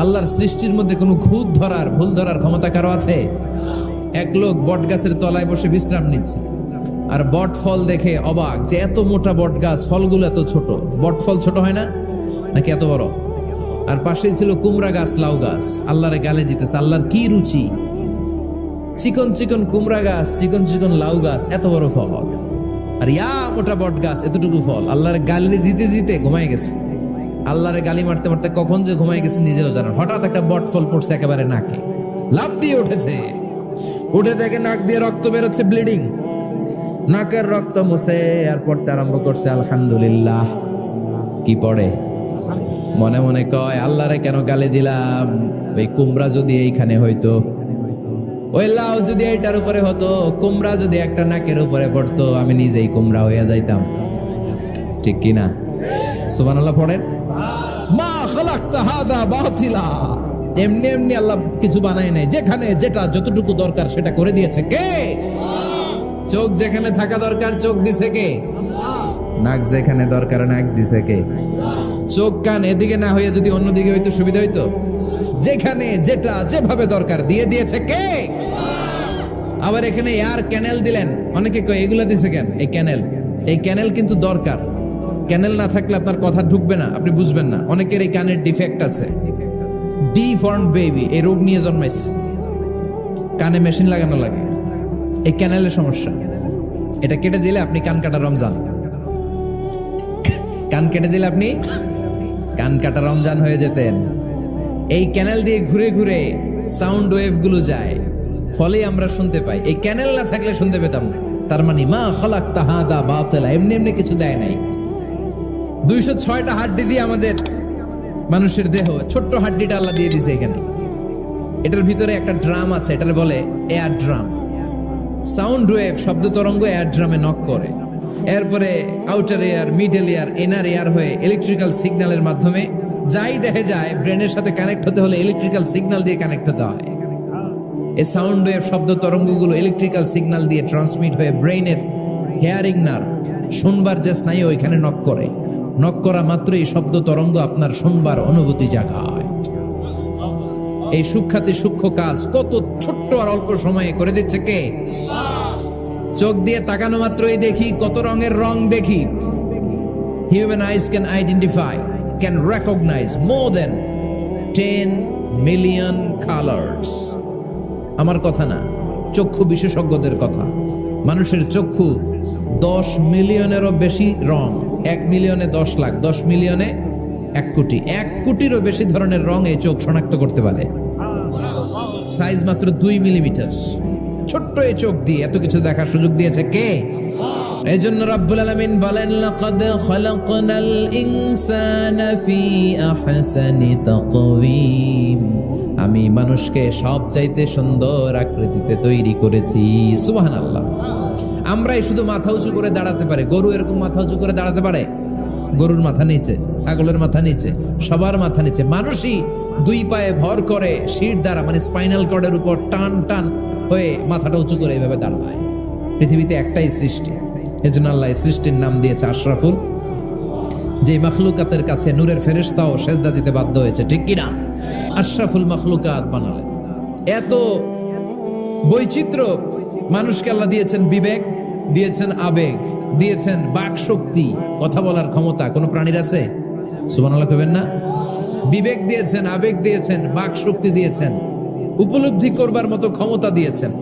আল্লাহর সৃষ্টির মধ্যে কোনো খুঁত ধরার, ভুল ধরার ক্ষমতা কারো আছে? এক লোক বট গাছের তলায় বসে বিশ্রাম নিচ্ছে, আর বট ফল দেখে অবাক যে এত মোটা বট গাছ, ফলগুলো এত ছোট। বট ফল ছোট হয় না নাকি এত বড়? আর পাশেই ছিল কুমড়া গাছ, লাউ গাছ। আল্লাহরে গালে দিতেছে, আল্লাহর কি রুচি! চিকন চিকন কুমড়া গাছ, চিকন চিকন লাউ গাছ, এত বড় ফল, আর ইয়া মোটা বট গাছ, এতটুকু ফল। আল্লাহরে গালি দিতে দিতে ঘুমাই গেছে। আল্লাহরে গালি মারতে মারতে কখন যে ঘুমাই গেছে নিজেও জানেন। হঠাৎ একটা বট ফল পড়ছে একেবারে নাকে, লাফ দিয়ে উঠেছে। উঠে দেখে নাক দিয়ে রক্ত বেরোচ্ছে, ব্লিডিং। নাকের রক্ত মুছে আর পড়তে আরম্ভ করছে আলহামদুলিল্লাহ। কি পড়ে? মনে মনে কয়, আল্লাহরে কেন গালি দিলাম? ওই কুমড়া যদি এইখানে হইতো, ওই লাউ যদি এইটার উপরে হতো, কুমড়া যদি একটা নাকের উপরে পড়তো, আমি নিজেই কুমড়া হইয়া যাইতাম, ঠিক কিনা? সুবহানাল্লাহ পড়েন। মা খালাকতা হাদা বাতিলা। এমনি এমনি আল্লাহ কিছু বানায় নাই, যেখানে যেটা যতটুকু দরকার সেটা করে দিয়েছে কে? চোখ যেখানে থাকা দরকার চোখ দিছে কে? নাক যেখানে দরকার নাক দিছে কে? চোখ কান এদিকে না হইয়া যদি অন্যদিকে হইতো সুবিধা হইতো? যেখানে যেটা যেভাবে দরকার দিয়ে দিয়েছে কে? আবার এখানে এয়ার ক্যানেল দিলেন। অনেকে কয় এগুলা দিছে কেন? এই ক্যানেল কিন্তু দরকার। ক্যানেল না থাকলে আপনার কথা ঢুকবে না, আপনি বুঝবেন না। অনেকের এই কানের ডিফেক্ট আছে, ডিফর্ম বেবি, এই রোগ নিয়ে জন্মাইছে, কানে মেশিন লাগানো লাগে, এই ক্যানেলের সমস্যা। এটা কেটে দিলে আপনি কান কাটা রমজান, কান কেটে দিলে আপনি কান কাটা রমজান হয়ে যেতেন। এই ক্যানেল দিয়ে ঘুরে ঘুরে সাউন্ড ওয়েভ গুলো যায়, ফলে আমরা শুনতে পাই। এই ক্যানেল না থাকলে শুনতে পেতাম না। তার মানে মা খালাকতা হাদা বাতিলা, এমনি এমনি কিছু দেয় নাই। 206টা হাড্ডি দিয়ে আমাদের মানুষের দেহ, ছোট্ট হাড্ডিটা আল্লাহ দিয়ে দিছে এখানে। এটার ভিতরে একটা ড্রাম আছে, এটার বলে এয়ার ড্রাম। সাউন্ড ওয়েভ, শব্দ তরঙ্গ এয়ার ড্রামে নক করে, এরপরে outer air, middle air, inner air হয়ে ইলেকট্রিক্যাল সিগন্যালের মাধ্যমে যাই দেখে যায়, ব্রেনের সাথে কানেক্ট হতে হলে ইলেকট্রিক্যাল সিগন্যাল দিয়ে কানেক্ট হতে হয়। এই সাউন্ড ওয়েভ, শব্দ তরঙ্গগুলো ইলেকট্রিক্যাল সিগন্যাল দিয়ে ট্রান্সমিট হয়ে ব্রেইনের হেয়ারিং নার্ভ, শুনবার যে স্নায়ু, ওইখানে নক করে। নক করা মাত্রই শব্দ তরঙ্গ আপনার শুনবার অনুভূতি জাগায়। এই সূক্ষ্মাতি সূক্ষ্ম কাজ কত ছোট্ট আর অল্প সময়ে করে দিচ্ছে কে? চোখ দিয়ে তাকানো মাত্রই দেখি কত রঙের রং দেখি। Human eyes can identify, can recognize more than 10 million colors. আমার কথা না, চক্ষু বিশেষজ্ঞদের কথা। মানুষের চক্ষু 10 মিলিয়নেরও বেশি রং, 1 মিলিয়নে 10 লাখ, 10 মিলিয়নে 1 কোটি, 1 কোটিরও বেশি ধরনের রং এই চোখ শনাক্ত করতে পারে। সাইজ মাত্র 2 মিলিমিটার। ছোট্ট এই চোখ দিয়ে এত কিছু দেখার সুযোগ দিয়েছে কে? এই জন্য রব্বুল আলামিন বলেন, লাকাদ খালাকনাল ইনসানা ফি আহসানি তাকওয়িম। আমি মানুষকে সব চাইতে সুন্দর আকৃতিতে তৈরি করেছি। সুবহানাল্লাহ। আমরাই শুধু মাথা উঁচু করে দাঁড়াতে পারি, গরু এরকম মাথা উঁচু করে দাঁড়াতে পারে? গরুর মাথা নিচে, ছাগলের মাথা নিচে, সবার মাথা নিচে। মানুষই দুই পায়ে ভর করে শির দ্বারা মানে স্পাইনাল কর্ডের উপর টান টান হয়ে মাথাটা উঁচু করে এইভাবে দাঁড়ায়। পৃথিবীতে একটাই সৃষ্টি, এজন্য আল্লাহ এই সৃষ্টির নাম দিয়েছে আশরাফুল, যে মখলুকাতের কাছে নূরের ফেরেশতাও সেজদা দিতে বাধ্য হয়েছে, ঠিক কিনা? আশরাফুল মখলুকাত বানালেন। এত বৈচিত্র্য মানুষকে আল্লাহ দিয়েছেন, বিবেক দিয়েছেন, আবেগ দিয়েছেন, বাক শক্তি, কথা বলার ক্ষমতা। কোন প্রাণীর আছে? সুবহানাল্লাহ কইবেন না? বিবেক দিয়েছেন, আবেগ দিয়েছেন, বাক শক্তি দিয়েছেন, উপলব্ধি করবার মতো ক্ষমতা দিয়েছেন।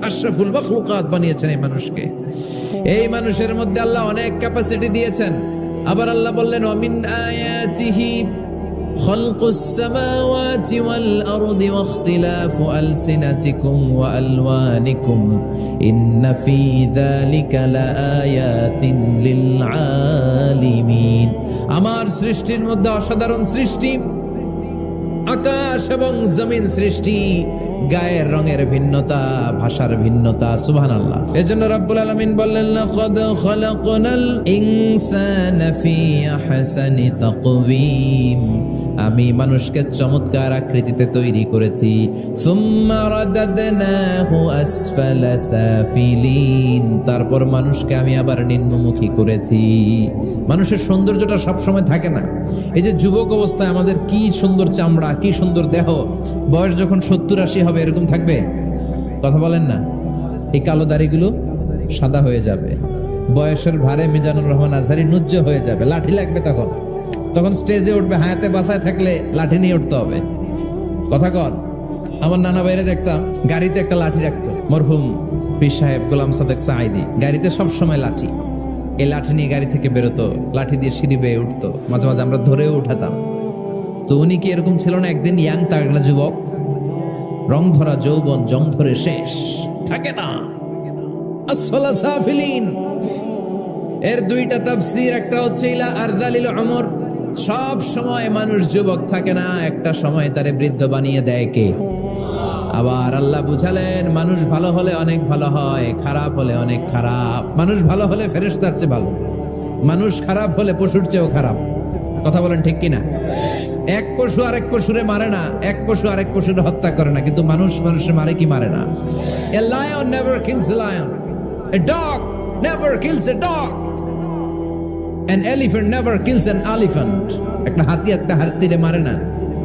আশরাফুল মখলুকাত বানিয়েছেন এই মানুষকে। এই মানুষের মধ্যে আল্লাহ অনেক ক্যাপাসিটি দিয়েছেন। আবার আল্লাহ বললেন, ওয়ামিন আয়াতিহি খালকুস সামাওয়াতি ওয়াল আরদি ওয়াখতিলাফু আলসিনাতিকুম ওয়া আলওয়ানিকুম ইন্না ফী যালিকা লাআয়াতিন লিল আলিমিন। আমার সৃষ্টির মধ্যে অসাধারণ সৃষ্টি, আকাশ এবং জমিন সৃষ্টি, গায়ের রঙের ভিন্নতা, ভাষার ভিন্নতা। সুবহানাল্লাহ। এজন্য রব্বুল আলামিন বললেন, লাকাদ খালাকনাল ইনসানা ফি আহসানি তাকওয়িম। আমি মানুষকে চমৎকার আকৃতিতে তৈরি করেছি। সুম্মা রাদাদনাহু আসফালা সাফিলিন। তারপর মানুষকে আমি আবার নিম্নমুখী করেছি। মানুষের সৌন্দর্যটা সব সময় থাকে না। এই যে যুবক অবস্থায় আমাদের কি সুন্দর চামড়া, কি সুন্দর দেহ, বয়স যখন 70-80 হবে এরকম থাকবে? কথা বলেন না। এই কালো দাড়িগুলো সাদা হয়ে যাবে, বয়সের ভারে মিজানুর রহমান আজহারি নুজ্জ হয়ে যাবে, লাঠি লাগবে তখন। তখন স্টেজে উঠবে, হায়াতে বাসায় থাকলে লাঠি নিয়ে উঠতে হবে। কথা কর। আমার নানা বাইরে দেখতাম গাড়িতে একটা লাঠি রাখতো, মরহুম পীর সাহেব গোলাম সাদেক সাঈদী। গাড়িতে সব সময় লাঠি, এই লাঠি নিয়ে গাড়ি থেকে বেরোতো, লাঠি দিয়ে সিঁড়ি বেয়ে উঠতো, মাঝে মাঝে আমরা ধরেও উঠাতাম। তো উনি কি এরকম ছিল না? একদিন ইয়াং তাগড়া যুবক, রং ধরা যৌবন, জং ধরে শেষ থাকে না। আসফালা সাফিলিন এর দুইটা তাফসীর, একটা হচ্ছে ইলা আরজালিল উমর, সব সময় মানুষ যুবক থাকে না, একটা সময় তারে বৃদ্ধ বানিয়ে দেয় কে? আবার আল্লাহ বুঝালেন, মানুষ ভালো হলে অনেক ভালো হয়, খারাপ হলে অনেক খারাপ। মানুষ ভালো হলে ফেরেশতার চেয়ে ভালো, মানুষ খারাপ হলে পশুর চেয়েও খারাপ। কথা বলেন ঠিক কিনা? এক পশু আরেক পশুরে মারে না, এক পশু আরেক পশুরে হত্যা করে না, কিন্তু মানুষ মানুষের মারে কি মারে না? A lion never kills a lion, a dog never kills a dog, an elephant never kills an elephant. একটা হাতি একটা হাতিরে মারে না,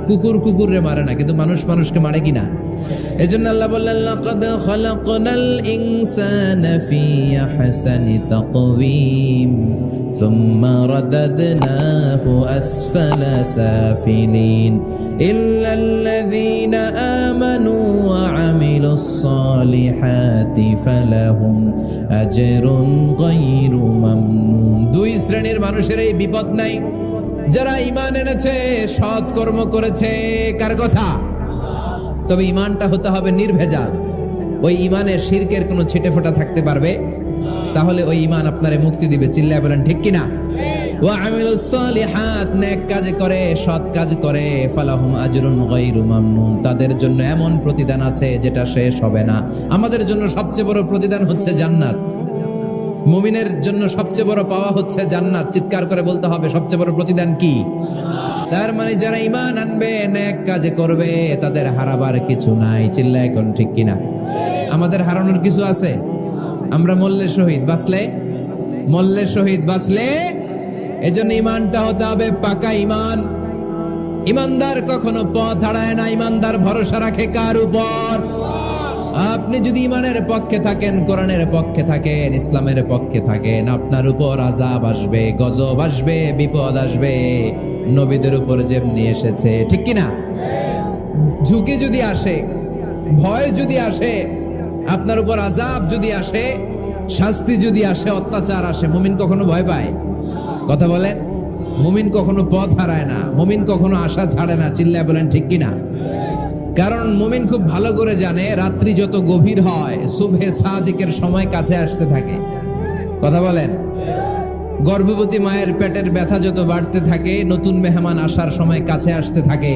কুকুর কুকুরে মারে না, কিন্তু মানুষ মানুষকে মারে কিনা? এজন্য আল্লাহ বললেন, লাকাদ খালাকনাল ইনসানা ফি আহসানি তাকওয়িম সুম্মা রাদাদনাহু আসফালা সাফিলিন ইল্লাল্লাযীনা আমানু ওয়া আমিলুস সালিহাতি ফালাহুম আজরুন গায়রু মামনুন। দুই শ্রেণীর মানুষের এই বিপদ নাই, যারা ঈমান এনেছে, সৎ কর্ম করেছে। কার কথা? তবে ঈমানটা হতে হবে নির্ভেজাল। ওই ঈমানে শিরকের কোনো ছিটেফোঁটা থাকতে পারবে? তাহলে ওই ঈমান আপনারে মুক্তি দিবে। চিল্লায় বলেন ঠিক কিনা? ওয়া আমিলুস সালিহাত, নেক কাজ করে, সৎ কাজ করে, ফালাহুম আজরুন গায়রু মামনুন, তাদের জন্য এমন প্রতিদান আছে যেটা শেষ হবে না। আমাদের জন্য সবচেয়ে বড় প্রতিদান হচ্ছে জান্নাত। মুমিনের জন্য সবচেয়ে বড় পাওয়া হচ্ছে জান্নাত। চিৎকার করে বলতে হবে, সবচেয়ে বড় প্রতিদান কি? তার মানে যারা ঈমান আনবে, নেক কাজ করবে, তাদের হারাবার কিছু নাই। চিল্লায় কোন ঠিক কিনা? আমাদের হারানোর কিছু আছে? আমরা মল্লে শহীদ বাঁচলে, মল্লে শহীদ বাঁচলে, এজন্য ঈমানটা হতে হবে পাকা ঈমান। ঈমানদার কখনো পথ হারায় না। ঈমানদার ভরসা রাখে কার উপর? আপনি যদি ঈমানের পক্ষে থাকেন, কোরআনের পক্ষে থাকেন, ইসলামের পক্ষে থাকেন, আপনার উপর আযাব আসবে, গজব আসবে, বিপদ আসবে, নবীদের উপর যেমনি এসেছে। ঠিক কিনা? ঝুঁকি যদি আসে, ভয় যদি আসে, আপনার উপর আযাব যদি আসে, শাস্তি যদি আসে, অত্যাচার আসে, মুমিন কখনো ভয় পায়? কথা বলেন। মুমিন কখনো পথ হারায় না, মুমিন কখনো আশা ছাড়ে না। চিল্লায় বলেন ঠিক কিনা? কারণ মুমিন খুব ভালো করে জানে, রাত্রি যত গভীর হয়, সুবহে সাদিকের সময় কাছে আসতে থাকে। কথা বলেন। গর্ভবতী মায়ের পেটের ব্যথা যত বাড়তে থাকে, নতুন মেহমান আসার সময় কাছে আসতে থাকে।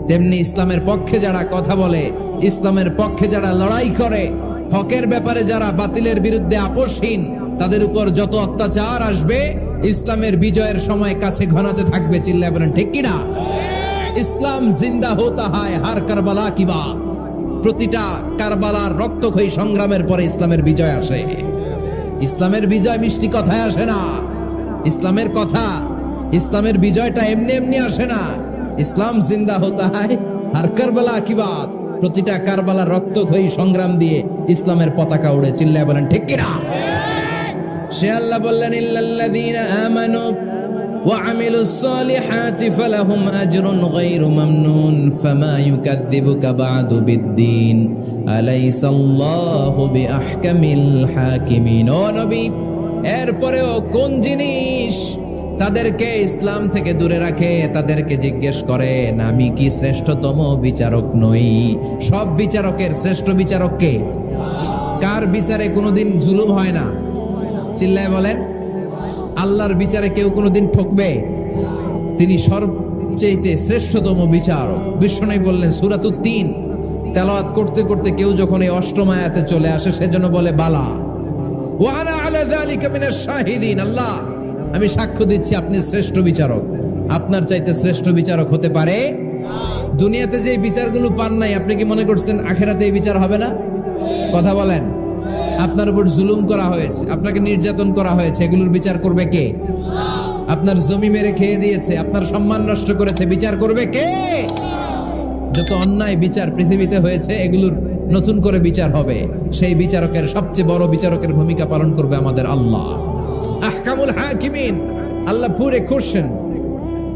তেমনি ইসলামের পক্ষে যারা কথা বলে, ইসলামের পক্ষে যারা লড়াই করে, হকের ব্যাপারে যারা বাতিলের বিরুদ্ধে আপোষহীন, তাদের উপর যত অত্যাচার আসবে ইসলামের বিজয়ের সময় কাছে ঘনাতে থাকবে। চিল্লায় বলেন ঠিক কিনা? ইসলাম জিন্দা হতা হয় হার কারবালা কি বাত। প্রতিটা কারবালার রক্তক্ষয়ী সংগ্রামের পরে ইসলামের বিজয় আসে। ইসলামের বিজয় মিষ্টি কথায় আসে না। ইসলামের কথা, ইসলামের বিজয়টা এমনি এমনি আসে না। ইসলাম জিন্দা হতা হয় হার কারবালা কি বাত। প্রতিটা কারবালার রক্তক্ষয়ী সংগ্রাম দিয়ে ইসলামের পতাকা উড়ে। চিল্লায় বলেন ঠিক কিনা? সে আল্লাহ বললেন ইল্লাল্লাযীনা আমানু ওয়া আমিলুস সালিহাতি ফালাহুম আজরুন গায়রু মামনুন ফামা ইউকাযযিবুকা বা'দু বিদ্দীন আলাইসাল্লাহু বিআহকামিল হাকিমিন। ও নবী, এরপরেও কোন জিনিস তাদেরকে ইসলাম থেকে দূরে রাখে? তাদেরকে জিজ্ঞেস করেন, আমি কি শ্রেষ্ঠতম বিচারক নই? সব বিচারকের শ্রেষ্ঠ বিচারক কে? কার বিচারে কোনোদিন জুলুম হয় না? চিল্লায় বলেন। আল্লাহর বিচারে কেউ কোনোদিন ঠকবে? তিনি সবচেয়ে শ্রেষ্ঠতম বিচারক। বিশ্বনবী বললেন সূরাতুত তিন তেলাওয়াত করতে করতে কেউ যখন এই অষ্টম আয়াতে চলে আসে, সেজন্য বলে বালা ওয়া আনা আলা যালিকা মিনাশ শাহিদিন। আল্লাহ, আমি সাক্ষ্য দিচ্ছি আপনি শ্রেষ্ঠ বিচারক। আপনার চাইতে শ্রেষ্ঠ বিচারক হতে পারে? দুনিয়াতে যে বিচারগুলো পান নাই, আপনি কি মনে করছেন আখিরাতে এই বিচার হবে না? কথা বলেন। আপনার উপর জুলুম করা হয়েছে, আপনাকে নির্যাতন করা হয়েছে, এগুলোর বিচার করবে কে? আপনার জমি মেরে খেয়ে দিয়েছে, আপনার সম্মান নষ্ট করেছে, বিচার করবে কে? যত অন্যায় বিচার পৃথিবীতে হয়েছে, এগুলোর নতুন করে বিচার হবে। সেই বিচারকের, সবচেয়ে বড় বিচারকের ভূমিকা পালন করবে আমাদের আল্লাহ। আহকামুল হাকিমিন। Allah put a question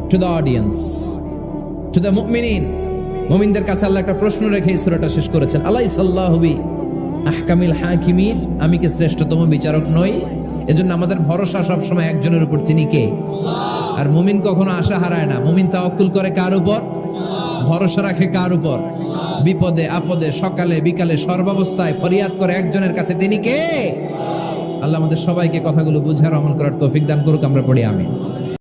to the audience, to the মুমিনিন। মুমিনদের কাছে আল্লাহ একটা প্রশ্ন রেখে এই সূরাটা শেষ করেছেন। আলাইসাল্লাহু বি আহকামিল হাকিমিন। আমি কি শ্রেষ্ঠতম বিচারক নই? এজন্য আমাদের ভরসা সব সময় একজনের উপর, তিনি কে? আর মুমিন কখনো আশা হারায় না। মুমিন তাওয়াক্কুল করে কার উপর? ভরসা রাখে কার উপর? বিপদে আপদে, সকালে বিকালে, সর্বাবস্থায় ফরিয়াদ করে একজনের কাছে, তিনি কে? আল্লাহ আমাদের সবাইকে কথাগুলো বুঝার আমল করার তৌফিক দান করুক। আমরা পড়ি আমিন।